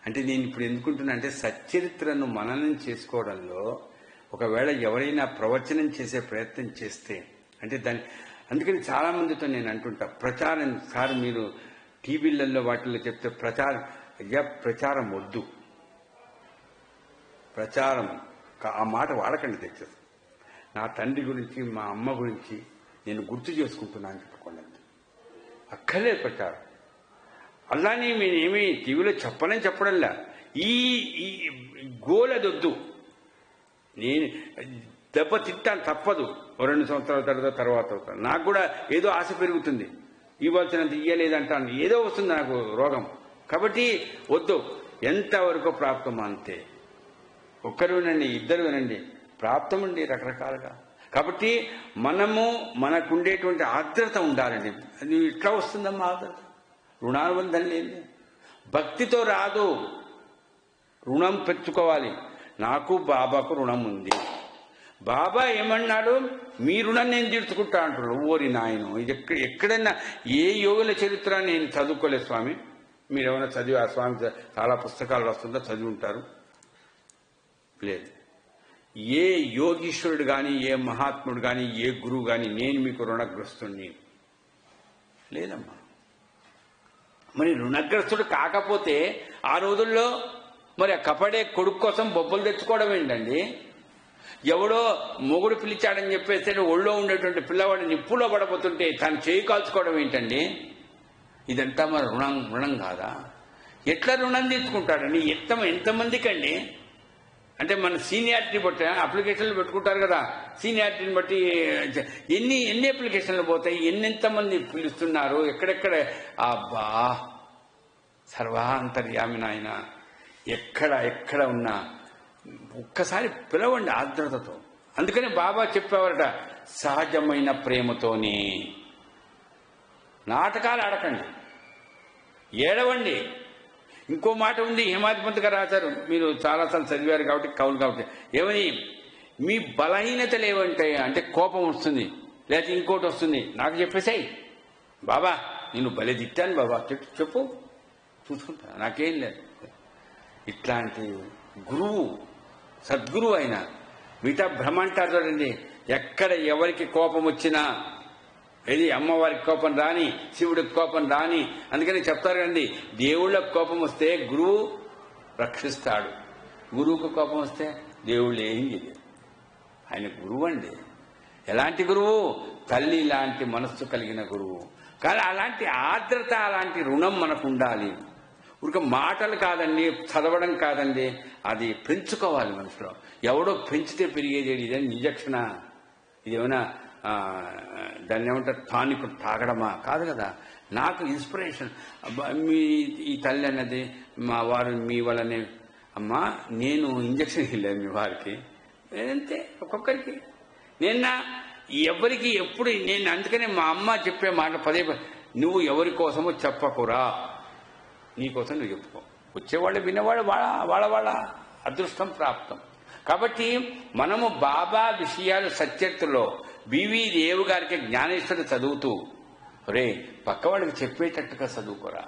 అంటే నేను ఇప్పుడు ఎందుకుంటున్నా అంటే, సచ్చరిత్రను మననం చేసుకోవడంలో ఒకవేళ ఎవరైనా ప్రవచనం చేసే ప్రయత్నం చేస్తే అంటే అందుకని చాలా మందితో నేను అంటుంటా, ప్రచారం సార్ మీరు టీవీలలో వాటిల్లో చెప్తే ప్రచారం వద్దు, ప్రచారం ఆ మాట వాడకండి తెచ్చేది. నా తండ్రి గురించి మా అమ్మ గురించి నేను గుర్తు చేసుకుంటున్నాను చెప్పుకోండి, అక్కర్లేదు ప్రచారం. అలానే నేనేమి టీవీలో చెప్పడంలా, ఈ గోలదొద్దు. నేను దెబ్బ తింటాను, తప్పదు. 2 సంవత్సరాల తర్వాత అవుతాను. నాకు కూడా ఏదో ఆశ పెరుగుతుంది, ఇవ్వాల్సినంత ఇయ్యలేదంటాను, ఏదో వస్తుంది నాకు రోగం. కాబట్టి వద్దు, ఎంతవరకు ప్రాప్తమో అంతే. ఒక్కరు వినండి, ఇద్దరు వినండి, ప్రాప్తం అండి రకరకాలుగా. కాబట్టి మనకుండేటువంటి ఆర్ద్రత ఉండాలండి. అది ఇట్లా వస్తుందమ్మా ఆర్ద్రత, రుణానుబంధం లేదు, భక్తితో రాదు. రుణం పెంచుకోవాలి. నాకు బాబాకు రుణం ఉంది. బాబా ఏమన్నాడు, మీ రుణం నేను తీర్చుకుంటా అంటున్నాడు. ఓరి నాయను, ఇది ఎక్కడన్నా ఏ యోగుల చరిత్ర నేను చదువుకోలేదు స్వామి. మీరేమైనా చదివి, ఆ స్వామి చాలా పుస్తకాలు వస్తుందో చదివి ఉంటారు. లేదు, ఏ యోగీశ్వరుడు కానీ, ఏ మహాత్ముడు కానీ, ఏ గురువు కానీ నేను మీకు రుణగ్రస్తుని లేదమ్మా. మరి రుణగ్రస్తుడు కాకపోతే ఆ రోజుల్లో మరి ఆ కపడే కొడుకు కోసం బొబ్బలు తెచ్చుకోవడం ఏంటండి? ఎవడో మొగుడు పిలిచాడని చెప్పేసి ఒళ్ళో ఉండేటువంటి పిల్లవాడిని నిప్పులో పడబోతుంటే తను చేయి కాల్చుకోవడం ఏంటండి? ఇదంతా మరి రుణం కాదా? ఎట్లా రుణం తీసుకుంటాడండి? ఎంతమందికి అండి? అంటే మన సీనియారిటీ బట్టి అప్లికేషన్లు పెట్టుకుంటారు కదా, సీనియారిటీని బట్టి ఎన్ని అప్లికేషన్లు పోతాయి, ఎంతమంది పిలుస్తున్నారు, ఎక్కడెక్కడ. అబ్బా, సర్వాంతర్యామి నాయన, ఎక్కడ ఉన్నా ఒక్కసారి పిలవండి ఆర్ద్రతతో. అందుకని బాబా చెప్పేవారట, సహజమైన ప్రేమతోనే. నాటకాలు ఆడకండి, ఏడవండి. ఇంకో మాట ఉంది, హేమాధిపతి గారు రాశారు, మీరు చాలాసార్లు చదివారు కాబట్టి, కవులు కాబట్టి. ఏమని, మీ బలహీనతలు ఏమంటాయి అంటే కోపం వస్తుంది, లేకపోతే ఇంకోటి వస్తుంది, నాకు చెప్పేసాయి. బాబా నేను భలే తిట్టాను బాబా, చెప్పు, చూసుకుంటా, నాకేం లేదు. ఇట్లాంటి గురువు, సద్గురువు అయినా మిగతా భ్రమ అంటారు చూడండి. ఎక్కడ ఎవరికి కోపం వచ్చినా, ఇది అమ్మవారికి కోపం రాని, శివుడికి కోపం రాని, అందుకని చెప్తారు కదండి, దేవుళ్ళకు కోపం వస్తే గురువు రక్షిస్తాడు, గురువుకు కోపం వస్తే దేవుళ్ళు ఏం చేయలేదు. ఆయన గురువు అండి. ఎలాంటి గురువు? తల్లి లాంటి మనస్సు కలిగిన గురువు. కానీ అలాంటి ఆర్ద్రత, అలాంటి రుణం మనకు ఉండాలి. ఊరిక మాటలు కాదండి, చదవడం కాదండి, అది పెంచుకోవాలి మనసులో. ఎవడో పెంచితే పెరిగేది ఇదే నిజక్షణ, ఇదేమైనా దాన్ని ఏమంటారు టానిక్ తాగడమా? కాదు కదా. నాకు ఇన్స్పిరేషన్, మీ ఈ తల్లి అన్నది మా వారు మీ వల్లనే అమ్మా, నేను ఇంజక్షన్ ఇవ్వలేదు మీ వారికి, అంతే. ఒక్కొక్కరికి ఎవరికి ఎప్పుడు నేను, అందుకనే మా అమ్మ చెప్పే మాట పదే, నువ్వు ఎవరి కోసమో చెప్పకురా, నీకోసం నువ్వు చెప్పుకో. వచ్చేవాళ్ళు వినేవాళ్ళు వాళ్ళ అదృష్టం ప్రాప్తం. కాబట్టి మనము బాబా విషయాలు సత్యత్తులో బివి దేవు గారికి జ్ఞానేశ్వరి చదువుతూ, రే పక్కవాళ్ళకి చెప్పేటట్టుగా చదువుకోరా.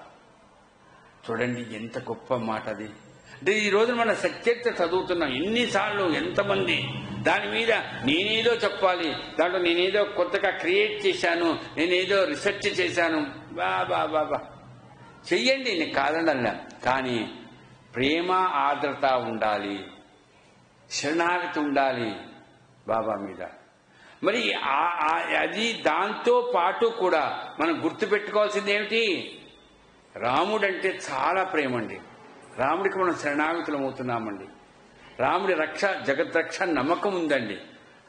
చూడండి ఎంత గొప్ప మాట అది. అంటే ఈ రోజు మన సత్యత్త చదువుతున్నాం, ఎన్నిసార్లు ఎంతమంది దాని మీద నేనేదో చెప్పాలి, దాంట్లో నేనేదో కొత్తగా క్రియేట్ చేశాను, నేనేదో రీసెర్చ్ చేశాను. బాబా చెయ్యండి, నేను కాదనల్లా. కానీ ప్రేమ ఆర్ద్రత ఉండాలి, శరణాగతి ఉండాలి బాబా మీద. మరి అది దాంతో పాటు కూడా మనం గుర్తుపెట్టుకోవాల్సింది ఏమిటి? రాముడంటే చాలా ప్రేమ అండి. రాముడికి మనం శరణాగతులం అవుతున్నామండి. రాముడి రక్ష, జగద్రక్ష నమ్మకం ఉందండి.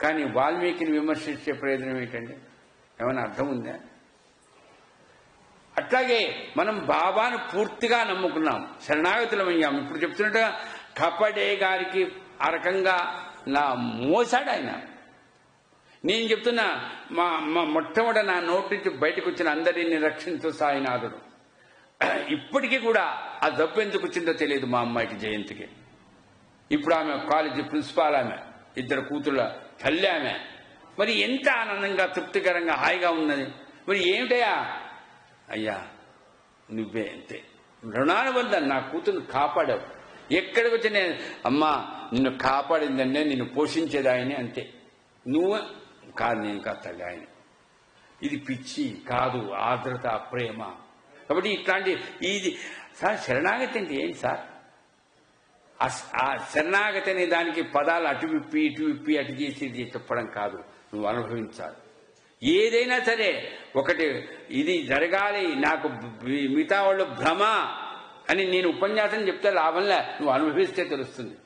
కానీ వాల్మీకిని విమర్శించే ప్రయోజనం ఏంటండి? ఏమైనా అర్థం ఉందా? అట్లాగే మనం బాబాను పూర్తిగా నమ్ముకున్నాం, శరణాగతులమయ్యాం. ఇప్పుడు చెప్తున్నట్టుగా కపడే గారికి ఆ రకంగా మోసాడు ఆయన. నేను చెప్తున్నా, మా మొట్టమొదట నా నోటి నుంచి బయటకు వచ్చిన అందరినీ రక్షించు సాయినాథుడు. ఇప్పటికీ కూడా ఆ జబ్బు ఎందుకు వచ్చిందో తెలియదు మా అమ్మాయికి, జయంతికి. ఇప్పుడు ఆమె కాలేజీ ప్రిన్సిపాల్, ఆమె 2 కూతుళ్ళ తల్లి ఆమె. మరి ఎంత ఆనందంగా, తృప్తికరంగా, హాయిగా ఉన్నది. మరి ఏమిటయా? అయ్యా నువ్వే, అంతే. రుణానుబంధం, నా కూతురుని కాపాడావు. ఎక్కడికి వచ్చి నేను అమ్మా నిన్ను కాపాడిందంటే నిన్ను పోషించేది ఆయనే, అంతే. నువ్వు కాదు, నేను కాదు తల్లి, ఆయన. ఇది పిచ్చి కాదు, ఆర్ద్రత, ప్రేమ. కాబట్టి ఇట్లాంటి ఇది సార్ శరణాగతి అంటే ఏంటి సార్? ఆ శరణాగతి అనే దానికి పదాలు అటు విప్పి ఇటు విప్పి అటు చేసి చెప్పడం కాదు, నువ్వు అనుభవించాలి. ఏదైనా సరే ఒకటి ఇది జరగాలి, నాకు మిగతా వాళ్ళు భ్రమ అని నేను ఉపన్యాసం చెప్తే లాభంలే, నువ్వు అనుభవిస్తే తెలుస్తుంది.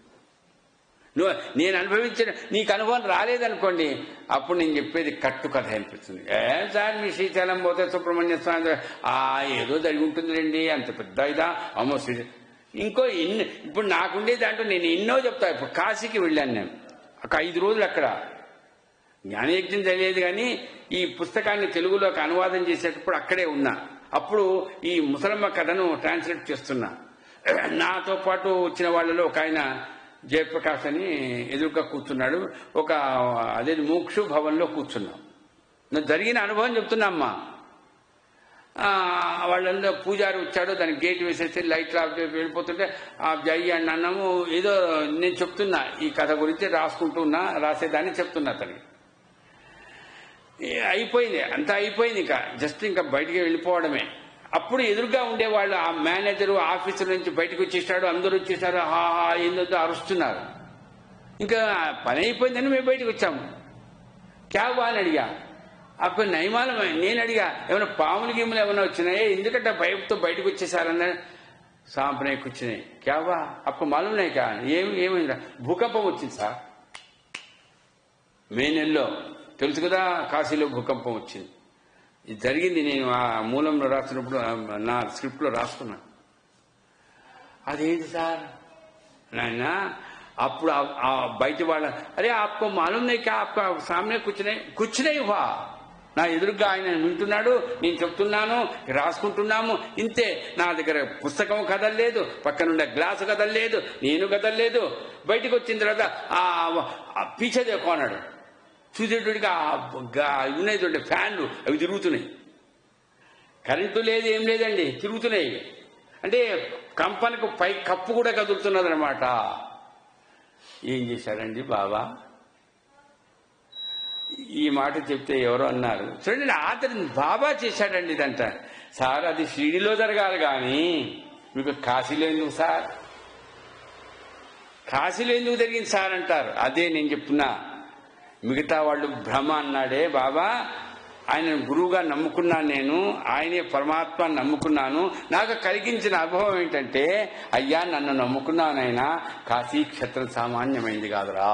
నేను అనుభవించిన నీకు అనుభవం రాలేదనుకోండి, అప్పుడు నేను చెప్పేది కట్టు కథ అనిపిస్తుంది. సార్ మీ శ్రీశైలం పోతే సుబ్రహ్మణ్య స్వామి ఏదో జరిగి ఉంటుందండి, అంత పెద్ద ఇదా అమ్మో ఇంకో ఇప్పుడు నాకుండే దాంట్లో నేను ఎన్నో చెప్తా. ఇప్పుడు కాశీకి వెళ్ళాను నేను, ఒక 5 రోజులు అక్కడ జ్ఞానయజ్ఞం తెలియదు, కానీ ఈ పుస్తకాన్ని తెలుగులోకి అనువాదం చేసేటప్పుడు అక్కడే ఉన్నా. అప్పుడు ఈ ముసలమ్మ కథను ట్రాన్స్లేట్ చేస్తున్నా. నాతో పాటు వచ్చిన వాళ్ళలో ఒక ఆయన జయప్రకాష్ అని ఎదురుగా కూర్చున్నాడు. ఒక అదే మోక్షు భవన్లో కూర్చున్నాం. నాకు జరిగిన అనుభవం చెప్తున్నా అమ్మా. వాళ్ళందరూ పూజారి వచ్చాడు, దానికి గేట్ వేసేసి లైట్లు ఆఫ్ చేసి వెళ్ళిపోతుంటే ఆ జై అని అన్నాము. ఏదో నేను చెప్తున్నా ఈ కథ గురించి, రాసుకుంటున్నా, రాసేదాన్ని చెప్తున్నా. అతనికి అయిపోయింది, అంతా అయిపోయింది. ఇంకా జస్ట్ ఇంకా బయటికి వెళ్ళిపోవడమే. అప్పుడు ఎదురుగా ఉండేవాళ్ళు, ఆ మేనేజరు ఆఫీసర్ నుంచి బయటకు వచ్చేసాడు, అందరూ వచ్చేసారు, ఏందో అరుస్తున్నారు. ఇంకా పని అయిపోయిందని మేము బయటకు వచ్చాము. క్యాబ్ అని అడిగా. అప్పుడు నయమాలం నేను అడిగా, ఏమైనా పాములు గీములు ఏమైనా వచ్చినాయే, ఎందుకంటే భయంతో బయటకు వచ్చేసారన్న. సాంప్రదాయ కూర్చున్నాయి. క్యాబా అప్పుడు మాలున్నాయి కా ఏమైందా? భూకంపం వచ్చింది సార్ మే నెలలో. తెలుసు కదా, కాశీలో భూకంపం వచ్చింది. ఇది జరిగింది. నేను ఆ మూలంలో రాసినప్పుడు నా స్క్రిప్ట్ లో రాసుకున్నా. అదేంటి సార్ నాయన? అప్పుడు బయట వాళ్ళ అరే ఆప్కో మాలూమ్ నహీ క్యా ఆప్కా సామనే కూర్చున్నాయి వా. నా ఎదురుగా ఆయన వింటున్నాడు, నేను చెప్తున్నాను, రాసుకుంటున్నాము. ఇంతే. నా దగ్గర పుస్తకం కదలలేదు, పక్కనుండే గ్లాసు కదలలేదు, నేను కదలలేదు. బయటకు వచ్చిన తర్వాత ఆ పీచే దేకో అన్నాడు. చూసేటోడికి ఉన్నాయి చూడండి ఫ్యాన్లు, అవి తిరుగుతున్నాయి. కరెంటు లేదు, ఏం లేదండి, తిరుగుతున్నాయి. అంటే కంపనకు పై కప్పు కూడా కదులుతున్నది అనమాట. ఏం చేశారండి బాబా? ఈ మాట చెప్తే ఎవరో అన్నారు, చూడండి అతను బాబా చేశాడండి ఇదంట. సార్ అది షిరిడీలో జరగాలి కానీ మీకు కాశీలో ఎందుకు సార్? కాశీలో ఎందుకు జరిగింది సార్ అంటారు. అదే నేను చెప్తున్నా. మిగతా వాళ్ళు భ్రమ అన్నాడే బాబా, ఆయన గురువుగా నమ్ముకున్నాను నేను, ఆయనే పరమాత్మ నమ్ముకున్నాను. నాకు కలిగించిన అనుభవం ఏంటంటే, అయ్యా నన్ను నమ్ముకున్నానైనా కాశీ క్షేత్రం సామాన్యమైంది కాదురా.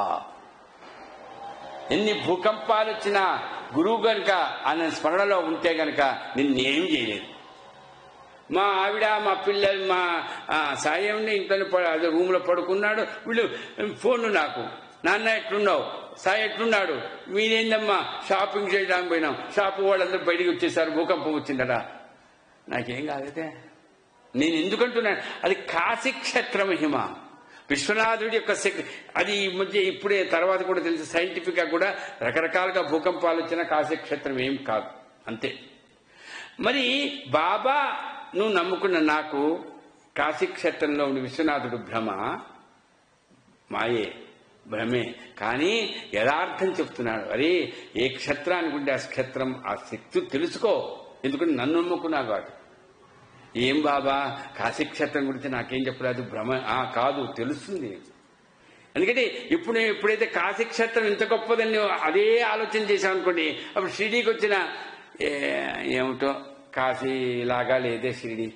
ఎన్ని భూకంపాలు వచ్చినా గురువు గనుక ఆయన స్మరణలో ఉంటే గనక నిన్నేం చేయలేదు. మా ఆవిడ, మా పిల్లలు, మా సాయంని ఇంట్లో అదే రూమ్ లో పడుకున్నాడు. వీళ్ళు ఫోన్ నాకు, నాన్న ఎట్లున్నావు, సాయి ఎట్లున్నాడు, మీరేందమ్మా షాపింగ్ చేయడానికి పోయినాం, షాపు వాళ్ళందరూ బయటికి వచ్చేసారు, భూకంపం వచ్చిందట. నాకేం కాలేదే. నేను ఎందుకంటున్నాను, అది కాశీ క్షేత్ర మహిమ, విశ్వనాథుడి యొక్క అది ఈ మధ్య ఇప్పుడే తర్వాత కూడా తెలిసి సైంటిఫిక్ గా కూడా రకరకాలుగా భూకంపాలు వచ్చిన కాశీ క్షేత్రం ఏం కాదు, అంతే. మరి బాబా నువ్వు నమ్ముకున్న నాకు కాశీ క్షేత్రంలో ఉండి విశ్వనాథుడు భ్రమ, మాయే, భ్రమే. కానీ యథార్థం చెప్తున్నాడు. అరే ఏ క్షేత్రానికి ఉండే ఆ క్షేత్రం, ఆ శక్తి తెలుసుకో, ఎందుకంటే నన్ను నమ్ముకున్నావు కాదు. ఏం బాబా కాశీక్షేత్రం గురించి నాకేం చెప్పలేదు, భ్రమ కాదు, తెలుస్తుంది. ఎందుకంటే ఎప్పుడైతే కాశీక్షేత్రం ఇంత గొప్పదని అదే ఆలోచన చేశాం అనుకోండి, అప్పుడు షిరిడీకి వచ్చిన ఏమిటో కాశీలాగా లేదే షిరిడి,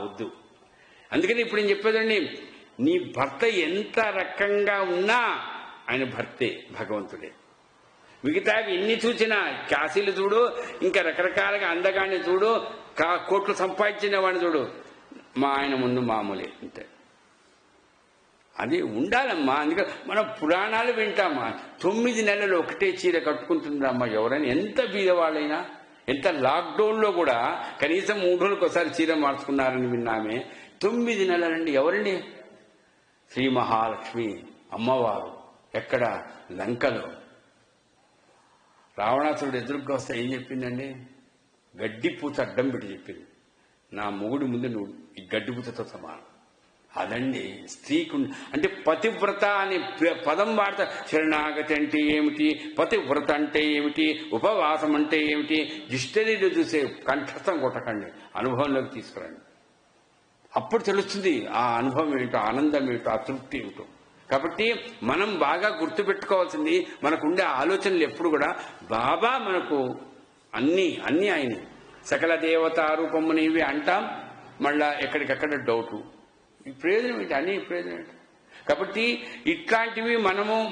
వద్దు. అందుకని ఇప్పుడు నేను చెప్పేదండి, నీ భర్త ఎంత రకంగా ఉన్నా ఆయన భర్తే, భగవంతుడే. మిగతా ఎన్ని చూసినా, కాశీలు చూడు, ఇంకా రకరకాలుగా అందగాన్ని చూడు, కోట్లు సంపాదించిన వాడిని చూడు, మా ఆయన ముందు మామూలే అంతే. అది ఉండాలమ్మా. అందుకని మనం పురాణాలు వింటామా, 9 నెలలు ఒకటే చీర కట్టుకుంటుందమ్మా ఎవరైనా, ఎంత బీదవాళ్ళైనా. ఎంత లాక్డౌన్లో కూడా కనీసం 3 రోజులకు ఒకసారి చీర మార్చుకున్నారని విన్నామే. 9 నెలలండి. ఎవరండి? శ్రీ మహాలక్ష్మి అమ్మవారు. ఎక్కడ? లంకలో. రావణాసురుడు ఎదురుగా వస్తే ఏం చెప్పిందండి? గడ్డి పూత అడ్డం పెట్టి చెప్పింది, నా మొగుడి ముందు నువ్వు ఈ గడ్డి పూతతో సమానం. అదండి స్త్రీకు. అంటే పతివ్రత అనే పదం వాడతా. శరణాగతి అంటే ఏమిటి, పతివ్రత అంటే ఏమిటి, ఉపవాసం అంటే ఏమిటి, దిష్టరీలు చూసే కంఠస్థం కొట్టకండి, అనుభవంలోకి తీసుకురండి. అప్పుడు తెలుస్తుంది ఆ అనుభవం ఏమిటో, ఆనందం ఏమిటో, ఆ తృప్తి ఏమిటో. కాబట్టి మనం బాగా గుర్తుపెట్టుకోవాల్సింది, మనకుండే ఆలోచనలు ఎప్పుడు కూడా బాబా మనకు అన్ని ఆయన సకల దేవతా రూపము నీవి అంటాం, మళ్ళా ఎక్కడికక్కడ డౌటు. ఈ ప్రయోజనం ఏంటి? అన్ని ప్రయోజనం ఏంటి? కాబట్టి ఇట్లాంటివి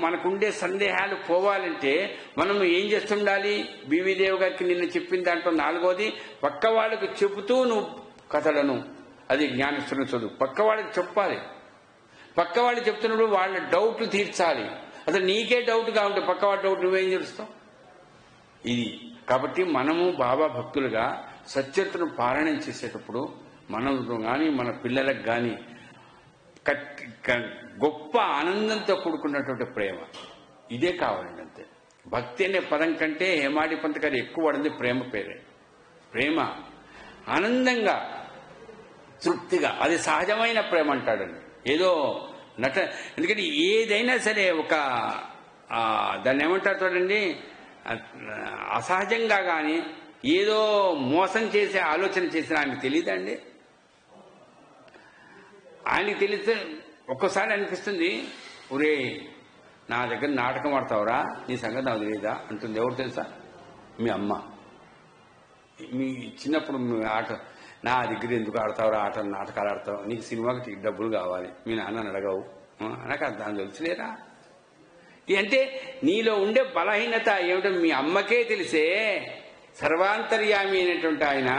మనకుండే సందేహాలు పోవాలంటే మనము ఏం చేస్తుండాలి? బీవీదేవి గారికి నిన్న చెప్పిన దాంట్లో 4వది, పక్క వాళ్ళకు చెబుతూ నువ్వు కథలను, అది జ్ఞానేశ్వరుని చదువు, పక్క వాళ్ళకి చెప్పాలి. పక్క వాళ్ళు చెప్తున్నప్పుడు వాళ్ళ డౌట్లు తీర్చాలి. అసలు నీకే డౌట్గా ఉంటే పక్క వాళ్ళ డౌట్ నువ్వేం చేస్తావు? ఇది కాబట్టి మనము బాబా భక్తులుగా సత్యతను పారాయణం చేసేటప్పుడు మనకు కానీ మన పిల్లలకు కానీ గొప్ప ఆనందంతో కూడుకున్నటువంటి ప్రేమ ఇదే కావాలండి. అంతే. భక్తి అనే పదం కంటే హేమాడి పంత్ గారు ఎక్కువ వాడింది ప్రేమ పేరే. ప్రేమ ఆనందంగా, తృప్తిగా, అది సహజమైన ప్రేమ అంటాడండి. ఏదో ఎందుకంటే ఏదైనా సరే ఒక దాన్ని ఏమంటారు చూడండి, అసహజంగా కానీ ఏదో మోసం చేసే ఆలోచన చేసిన ఆయనకు తెలియదండి. ఆయనకి తెలిస్తే ఒక్కోసారి అనిపిస్తుంది, ఒరే నా దగ్గర నాటకం ఆడతావురా, నీ సంగతి నాకు తెలియదా అంటుంది. ఎవరు తెలుసా? మీ అమ్మ. మీ చిన్నప్పుడు మీ ఆట నా దగ్గర ఎందుకు ఆడతావురా ఆటలు, నాటకాలు ఆడతావు, నీకు సినిమాకి డబ్బులు కావాలి, మీ నాన్నని అడగవు, నాకు దాని తెలుసులేరా. అంటే నీలో ఉండే బలహీనత ఏమిటో మీ అమ్మకే తెలిసే. సర్వాంతర్యామి అయినటువంటి ఆయన,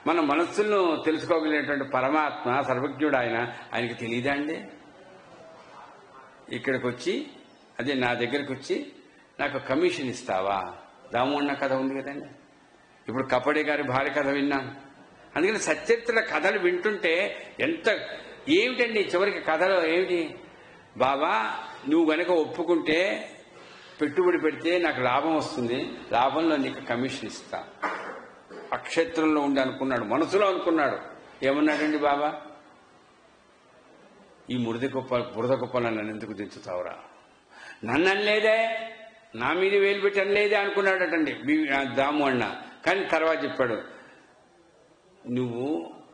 మన మనస్సులను తెలుసుకోగలిగినటువంటి పరమాత్మ, సర్వజ్ఞుడు ఆయనకి తెలియదా అండి? ఇక్కడికి వచ్చి, అదే నా దగ్గరికి వచ్చి నాకు కమిషన్ ఇస్తావా? దామోన్న కథ ఉంది కదండి. ఇప్పుడు కపడే గారి భార్య కథ విన్నాం. అందుకని సచరిత్ర కథలు వింటుంటే ఏమిటండి చివరికి కథలో ఏమిటి? బాబా నువ్వు గనక ఒప్పుకుంటే పెట్టుబడి పెడితే నాకు లాభం వస్తుంది, లాభంలో నీకు కమిషన్ ఇస్తా. అక్షేత్రంలో ఉండి అనుకున్నాడు, మనసులో అనుకున్నాడు. ఏమన్నాడండి బాబా? ఈ బురద కుప్పలను నన్ను ఎందుకు దించుతావురా? నన్ను అనలేదే, నా మీద వేలు పెట్టి అనలేదే అనుకున్నాడటండి దాము అన్న. కానీ తర్వాత చెప్పాడు, నువ్వు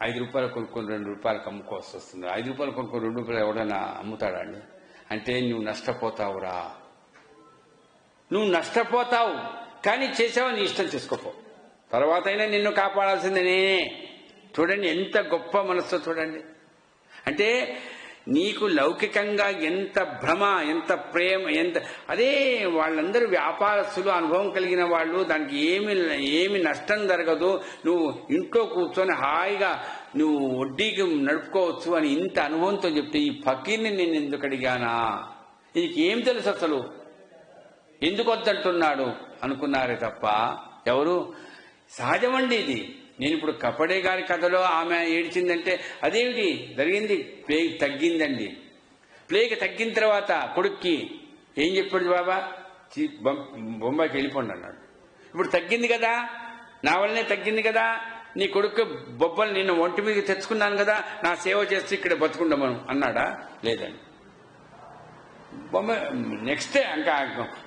5 రూపాయలు కొనుక్కొని 2 రూపాయలకు అమ్ముకోవాల్సి వస్తుంది. 5 రూపాయలు కొనుక్కొని 2 రూపాయలు ఎవడన్నా అమ్ముతాడా అండి? అంటే నువ్వు నష్టపోతావురా, నువ్వు నష్టపోతావు. కానీ చేసావు, నీ ఇష్టం చేసుకోపో, తర్వాత అయినా నిన్ను కాపాడాల్సిందే నేనే. చూడండి ఎంత గొప్ప మనస్సు చూడండి. అంటే నీకు లౌకికంగా ఎంత భ్రమ, ఎంత ప్రేమ, అదే వాళ్ళందరూ వ్యాపారస్తులు, అనుభవం కలిగిన వాళ్ళు, దానికి ఏమి నష్టం జరగదు, నువ్వు ఇంట్లో కూర్చొని హాయిగా నువ్వు వడ్డీకి నడుపుకోవచ్చు అని ఇంత అనుభవంతో చెప్తే ఈ ఫకీర్ని నేను ఎందుకు అడిగానా, నీకు ఏం తెలుసు అసలు, ఎందుకు వద్దంటున్నాడు అనుకున్నారే తప్ప ఎవరు? సహజమండి ఇది. నేను ఇప్పుడు కపడే గారి కథలో ఆమె ఏడ్చిందంటే అదేమిటి జరిగింది? ప్లేగ్ తగ్గిందండి. ప్లేగ్ తగ్గిన తర్వాత కొడుక్కి ఏం చెప్పాడు? బాబా బొంబాయికి వెళ్ళిపోండి అన్నాడు. ఇప్పుడు తగ్గింది కదా, నా వల్లనే తగ్గింది కదా, నీ కొడుకు బొబ్బలు నిన్న ఒంటి మీద తెచ్చుకున్నాను కదా, నా సేవ చేస్తూ ఇక్కడ బతుకుండమను అన్నాడా? లేదండి. నెక్స్ట్ ఇంకా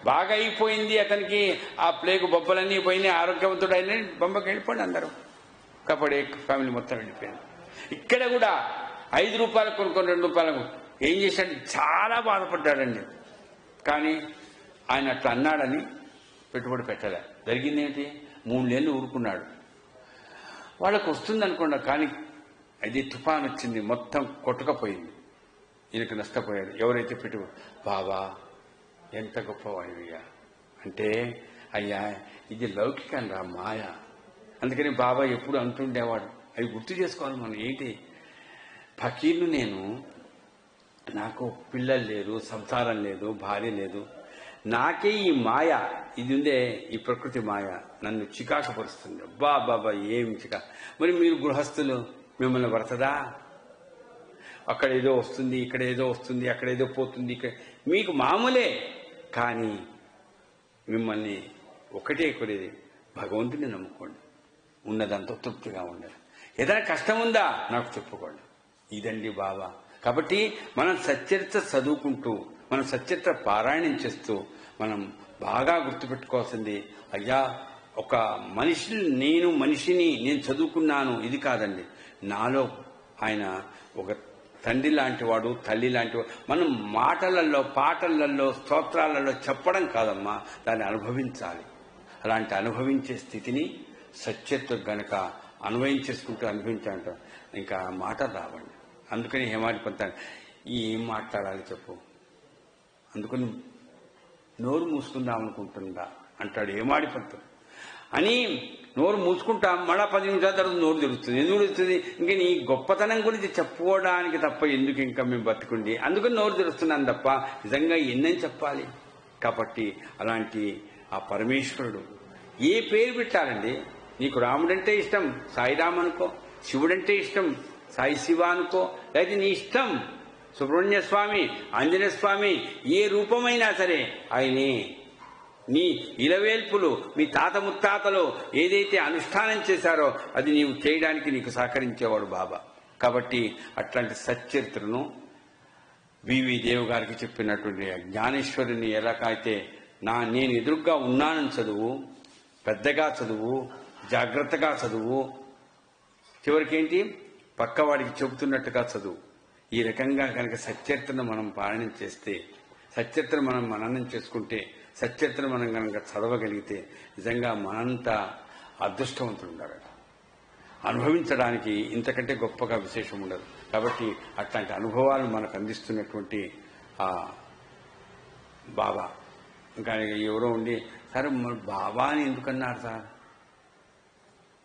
బాగా అయిపోయింది అతనికి, ఆ ప్లేగు బొబ్బలన్నీ పోయినాయి, ఆరోగ్యవంతుడు అయిన బొమ్మకి వెళ్ళిపోండి అందరూ. కపడే ఫ్యామిలీ మొత్తం వెళ్ళిపోయింది. ఇక్కడ కూడా 5 రూపాయలు కొనుక్కొని 2 రూపాయలకు ఏం చేశాడు? చాలా బాధపడ్డాడండి. కానీ ఆయన అట్లా అన్నాడని పెట్టుబడి పెట్టలే. జరిగింది ఏంటి? 3 నెలలు ఊరుకున్నాడు. వాళ్ళకు వస్తుంది అనుకున్నా, కానీ అది తుఫాన్ వచ్చింది, మొత్తం కొట్టుకపోయింది. ఈయనకు నష్టపోయాడు. ఎవరైతే పెట్టుబడి, బాబా ఎంత గొప్పవాడివయ్యా అంటే, అయ్యా ఇది లౌకికం రా, మాయ. అందుకని బాబా ఎప్పుడు అంటుండేవాడు, అవి గుర్తు చేసుకోవాలి మనం. ఏంటి? ఫకీర్ను నేను, నాకు పిల్లలు లేరు, సంసారం లేదు, భార్య లేదు, నాకే ఈ మాయ ఇది ఉందే, ఈ ప్రకృతి మాయ నన్ను చికాకు పరుస్తుంది. బాబా ఏం చికా. మరి మీరు గృహస్థులు, మిమ్మల్ని పడుతుందా? అక్కడ ఏదో వస్తుంది, ఇక్కడ ఏదో వస్తుంది, అక్కడ ఏదో పోతుంది, ఇక్కడ మీకు మామూలే. కానీ మిమ్మల్ని ఒకటే కొనేది, భగవంతుని నమ్ముకోండి, ఉన్నదంతా తృప్తిగా ఉండాలి. ఏదైనా కష్టం ఉందా నాకు చెప్పుకోండి. ఇదండి బాబా. కాబట్టి మనం సచ్చరిత్ర చదువుకుంటూ, మనం సచ్చరిత్ర పారాయణం చేస్తూ మనం బాగా గుర్తుపెట్టుకోవాల్సింది, అయ్యా ఒక మనిషిని నేను చదువుకున్నాను ఇది కాదండి, నాలో ఆయన ఒక తండ్రి లాంటి వాడు, తల్లి లాంటి వాడు. మనం మాటలలో, పాటలలో, స్తోత్రాలలో చెప్పడం కాదమ్మా, దాన్ని అనుభవించాలి. అలాంటి అనుభవించే స్థితిని సత్యత్వ గనక అనుభవించేసుకుంటూ అనుభవించాలంట ఇంకా మాటలు రావండి. అందుకని హేమాడి పంత ఏం మాట్లాడాలి చెప్పు, అందుకని నోరు మూసుకుందాం అనుకుంటుందా అంటాడు ఏమాడిపడుతుంది అని. నోరు మూసుకుంటాం, మళ్ళా 10 నిమిషాల తర్వాత నోరు తెరుస్తుంది. ఎందుకు తెరుస్తుంది? ఇంక నీ గొప్పతనం గురించి చెప్పుకోవడానికి తప్ప ఎందుకు ఇంకా మేము బతుకుండి, అందుకని నోరు తెరుస్తున్నాను తప్ప నిజంగా ఎన్నని చెప్పాలి. కాబట్టి అలాంటి ఆ పరమేశ్వరుడు ఏ పేరు పెట్టాలండి? నీకు రాముడంటే ఇష్టం, సాయిరామ్ అనుకో. శివుడంటే ఇష్టం, సాయి శివ అనుకో. అయితే నీ ఇష్టం సుబ్రహ్మణ్య స్వామి, ఆంజనేయ స్వామి, ఏ రూపమైనా సరే ఆయనే. నీ ఇలవేల్పులు మీ తాత ముత్తాతలు ఏదైతే అనుష్ఠానం చేశారో అది నీవు చేయడానికి నీకు సహకరించేవాడు బాబా. కాబట్టి అట్లాంటి సచ్చరిత్రను బివి దేవ్ గారికి చెప్పినటువంటి జ్ఞానేశ్వరుని ఎలాగైతే నేను ఎదురుగ్గా ఉన్నానని చదువు, పెద్దగా చదువు, జాగ్రత్తగా చదువు, చివరికేంటి పక్కవాడికి చెబుతున్నట్టుగా చదువు. ఈ రకంగా కనుక సచ్చరిత్రను మనం పాలన చేస్తే, సచ్చరిత్రను మనం మననం చేసుకుంటే, సచ్చరిత్రను మనం కనుక చదవగలిగితే నిజంగా మనంతా అదృష్టవంతులు ఉండాలి. అనుభవించడానికి ఇంతకంటే గొప్పగా విశేషం ఉండదు. కాబట్టి అట్లాంటి అనుభవాలు మనకు అందిస్తున్నటువంటి ఆ బాబా. ఇంకా ఎవరో ఉండి సార్ మరి బాబా అని ఎందుకన్నారు సార్,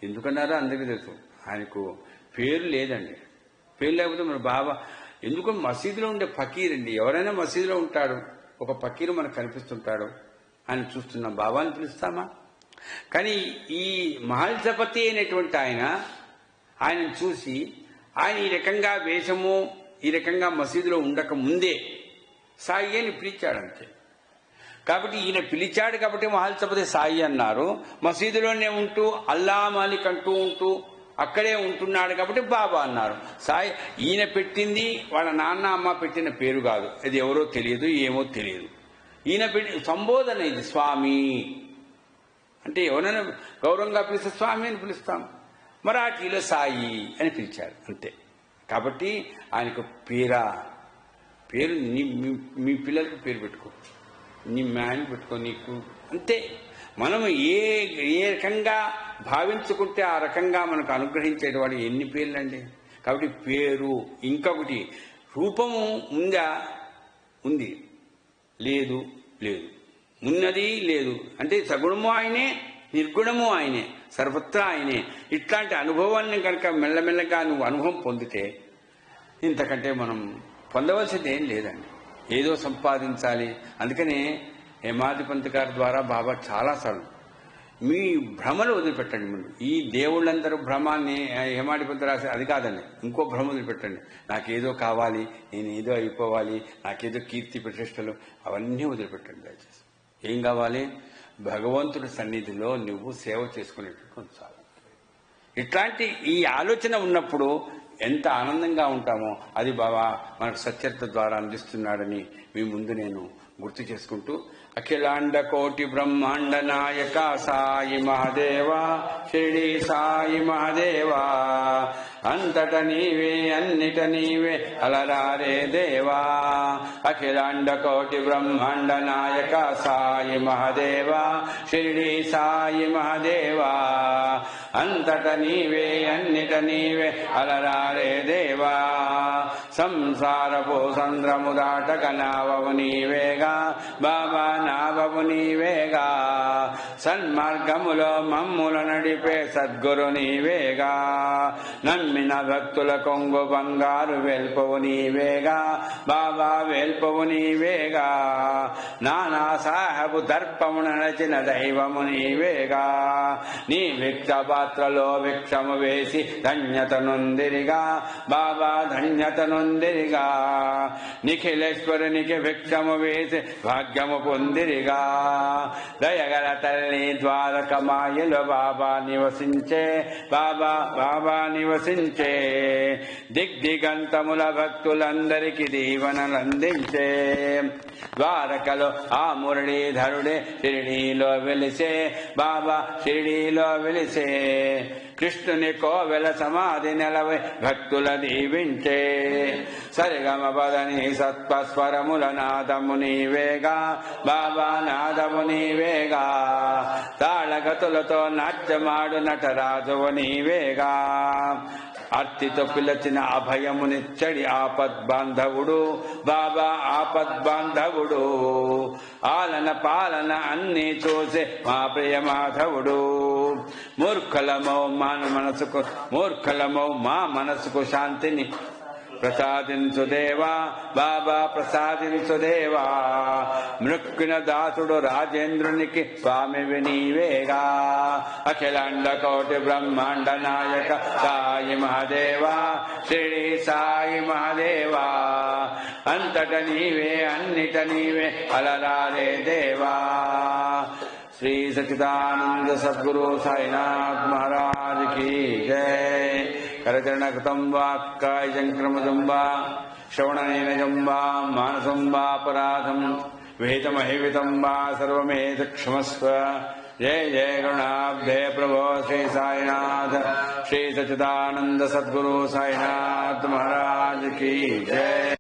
ఎందుకన్నారో అందరికీ తెలుసు. ఆయనకు పేరు లేదండి. పేరు లేకపోతే మన బాబా ఎందుకు? మసీదులో ఉండే ఫకీర్ అండి. ఎవరైనా మసీదులో ఉంటాడు, ఒక ఫకీరు మనకు కనిపిస్తుంటాడు, ఆయన చూస్తున్నాం, బాబాని పిలుస్తామా? కానీ ఈ మహల్సపతి అయినటువంటి ఆయనను చూసి ఆయన ఈ రకంగా వేషము ఈ రకంగా మసీదులో ఉండక ముందే సాయి అని పిలిచాడంతే. కాబట్టి ఈయన పిలిచాడు కాబట్టి మహల్సపతి సాయి అన్నారు. మసీదులోనే ఉంటూ అల్లా మాలిక్ అంటూ ఉంటూ అక్కడే ఉంటున్నాడు కాబట్టి బాబా అన్నారు. సాయి ఈయన పెట్టింది వాళ్ళ నాన్న అమ్మ పెట్టిన పేరు కాదు, అది ఎవరో తెలియదు, ఏమో తెలియదు. ఈయన పెట్టి సంబోధన ఇది స్వామి అంటే ఎవరైనా గౌరవంగా పిలిస్తే స్వామి అని పిలుస్తాం. మరాఠీలో సాయి అని పిలిచారు అంతే. కాబట్టి ఆయనకు పేరు మీ పిల్లలకు పేరు పెట్టుకో, నీ మ్యాన్ పెట్టుకో, నీకు అంతే. మనము ఏ రకంగా భావించుకుంటే ఆ రకంగా మనకు అనుగ్రహించేటువంటి ఎన్ని పేర్లండి. కాబట్టి పేరు, ఇంకొకటి రూపము ఉందా, ఉంది, లేదు, ఉన్నది, లేదు. అంటే సగుణము ఆయనే, నిర్గుణము ఆయనే, సర్వత్రా ఆయనే. ఇట్లాంటి అనుభవాన్ని కనుక మెల్లమెల్లగా నువ్వు అనుభవం పొందితే ఇంతకంటే మనం పొందవలసింది ఏం లేదండి. ఏదో సంపాదించాలి. అందుకనే హేమాధిపంత్ గారి ద్వారా బాబా చాలాసార్లు మీ భ్రమలు వదిలిపెట్టండి. ముందు ఈ దేవుళ్ళందరూ భ్రమాన్ని హేమాధిపంత్ రాసి అది కాదండి, ఇంకో భ్రమ వదిలిపెట్టండి. నాకేదో కావాలి, నేను ఏదో అయిపోవాలి, నాకేదో కీర్తి ప్రతిష్టలు, అవన్నీ వదిలిపెట్టండి దయచేసి. ఏం కావాలి? భగవంతుడి సన్నిధిలో నువ్వు సేవ చేసుకునేట్టు కొంచాలి. ఇట్లాంటి ఈ ఆలోచన ఉన్నప్పుడు ఎంత ఆనందంగా ఉంటామో అది బాబా మనకు సచ్చరిత్ర ద్వారా అందిస్తున్నాడని మీ ముందు నేను గుర్తు చేసుకుంటూ, అఖిలాండ కోటి బ్రహ్మాండ నాయక సాయి మహాదేవ, షిరిడి సాయి మహాదేవ, అంతట నీవే అన్నిట నీవే అలరారే దేవా. అఖిలాండ కోటి బ్రహ్మాండ నాయక సాయి మహాదేవ, షిరిడి సాయి మహాదేవ, అంతట నీవే అన్నిట నీవే అలరారే దేవా. సంసారపు సంద్రము దాటక నావవు నీవేగా బాబా, నావవు నీవేగా. సన్మార్గములో మమ్ముల నడిపే సద్గురు నీవేగా. నమ్మిన భక్తుల కొంగు బంగారు వెల్పవు నీవేగా బాబా, వెల్పవు నీవేగా. నానా సాహబు దర్పమున నచిన దైవము నీవేగా. నీ భిక్ష పాత్రలో భిక్షము వేసి ధన్యత నొందిరిగా బాబా, ధన్యత నొందిరిగా. నిఖిలేశ్వరునికి భిక్షము వేసి భాగ్యము పొందిరిగా. దయగల తల్లి ద్వారక మాయలో బాబా నివసించే బాబా, బాబా నివసించే. దిగ్దిగంతముల భక్తులందరికీ దీవెనలందించే. ద్వారకలో ఆ మురళీధరుడే షిరిడీలో వెలిసే బాబా, షిరిడీలో వెలిసే. కృష్ణుని కోవెల సమాధి నెలవై భక్తుల దీవించే. సరిగమ పదని సత్వస్వరముల నాదము నీవేగా బాబా, నాదము నీవేగా. తాళగతులతో నాట్యమాడు నటరాజువు నీవేగా. ఆర్తితో పిలచిన అభయమునిచ్చడి ఆపద్బాంధవుడు బాబా ఆపద్బాంధవుడు. ఆలన పాలన అన్ని చూసే మా ప్రియ మాధవుడు. మూర్ఖలమౌ మా మనసుకు శాంతిని ప్రసాదించుదేవా బాబా ప్రసాదించుదేవా. మృక్కున దాసుడు రాజేంద్రునికి స్వామివి నీవేగా. అఖిలాండ కోటి బ్రహ్మాండ నాయక సాయి మహాదేవా షిరిడి సాయి మహాదేవా. అంతట నీవే అన్నిట నీవే అలరారే దేవా. శ్రీ సచిదానంద సద్గురు సాయినాథ్ మహారాజ్ की जय. करचरणकृतं वा कायजङ्क्रमजं वा श्रवणनयनजं वा मानसं वापराधं विहितमहिवितं वा सर्वमेतत्क्षमस्व. जय जय गरुणाब्धे प्रभो श्री साईनाथ श्री सच्चिदानंद सद्गुरु साईनाथ महाराज की जय.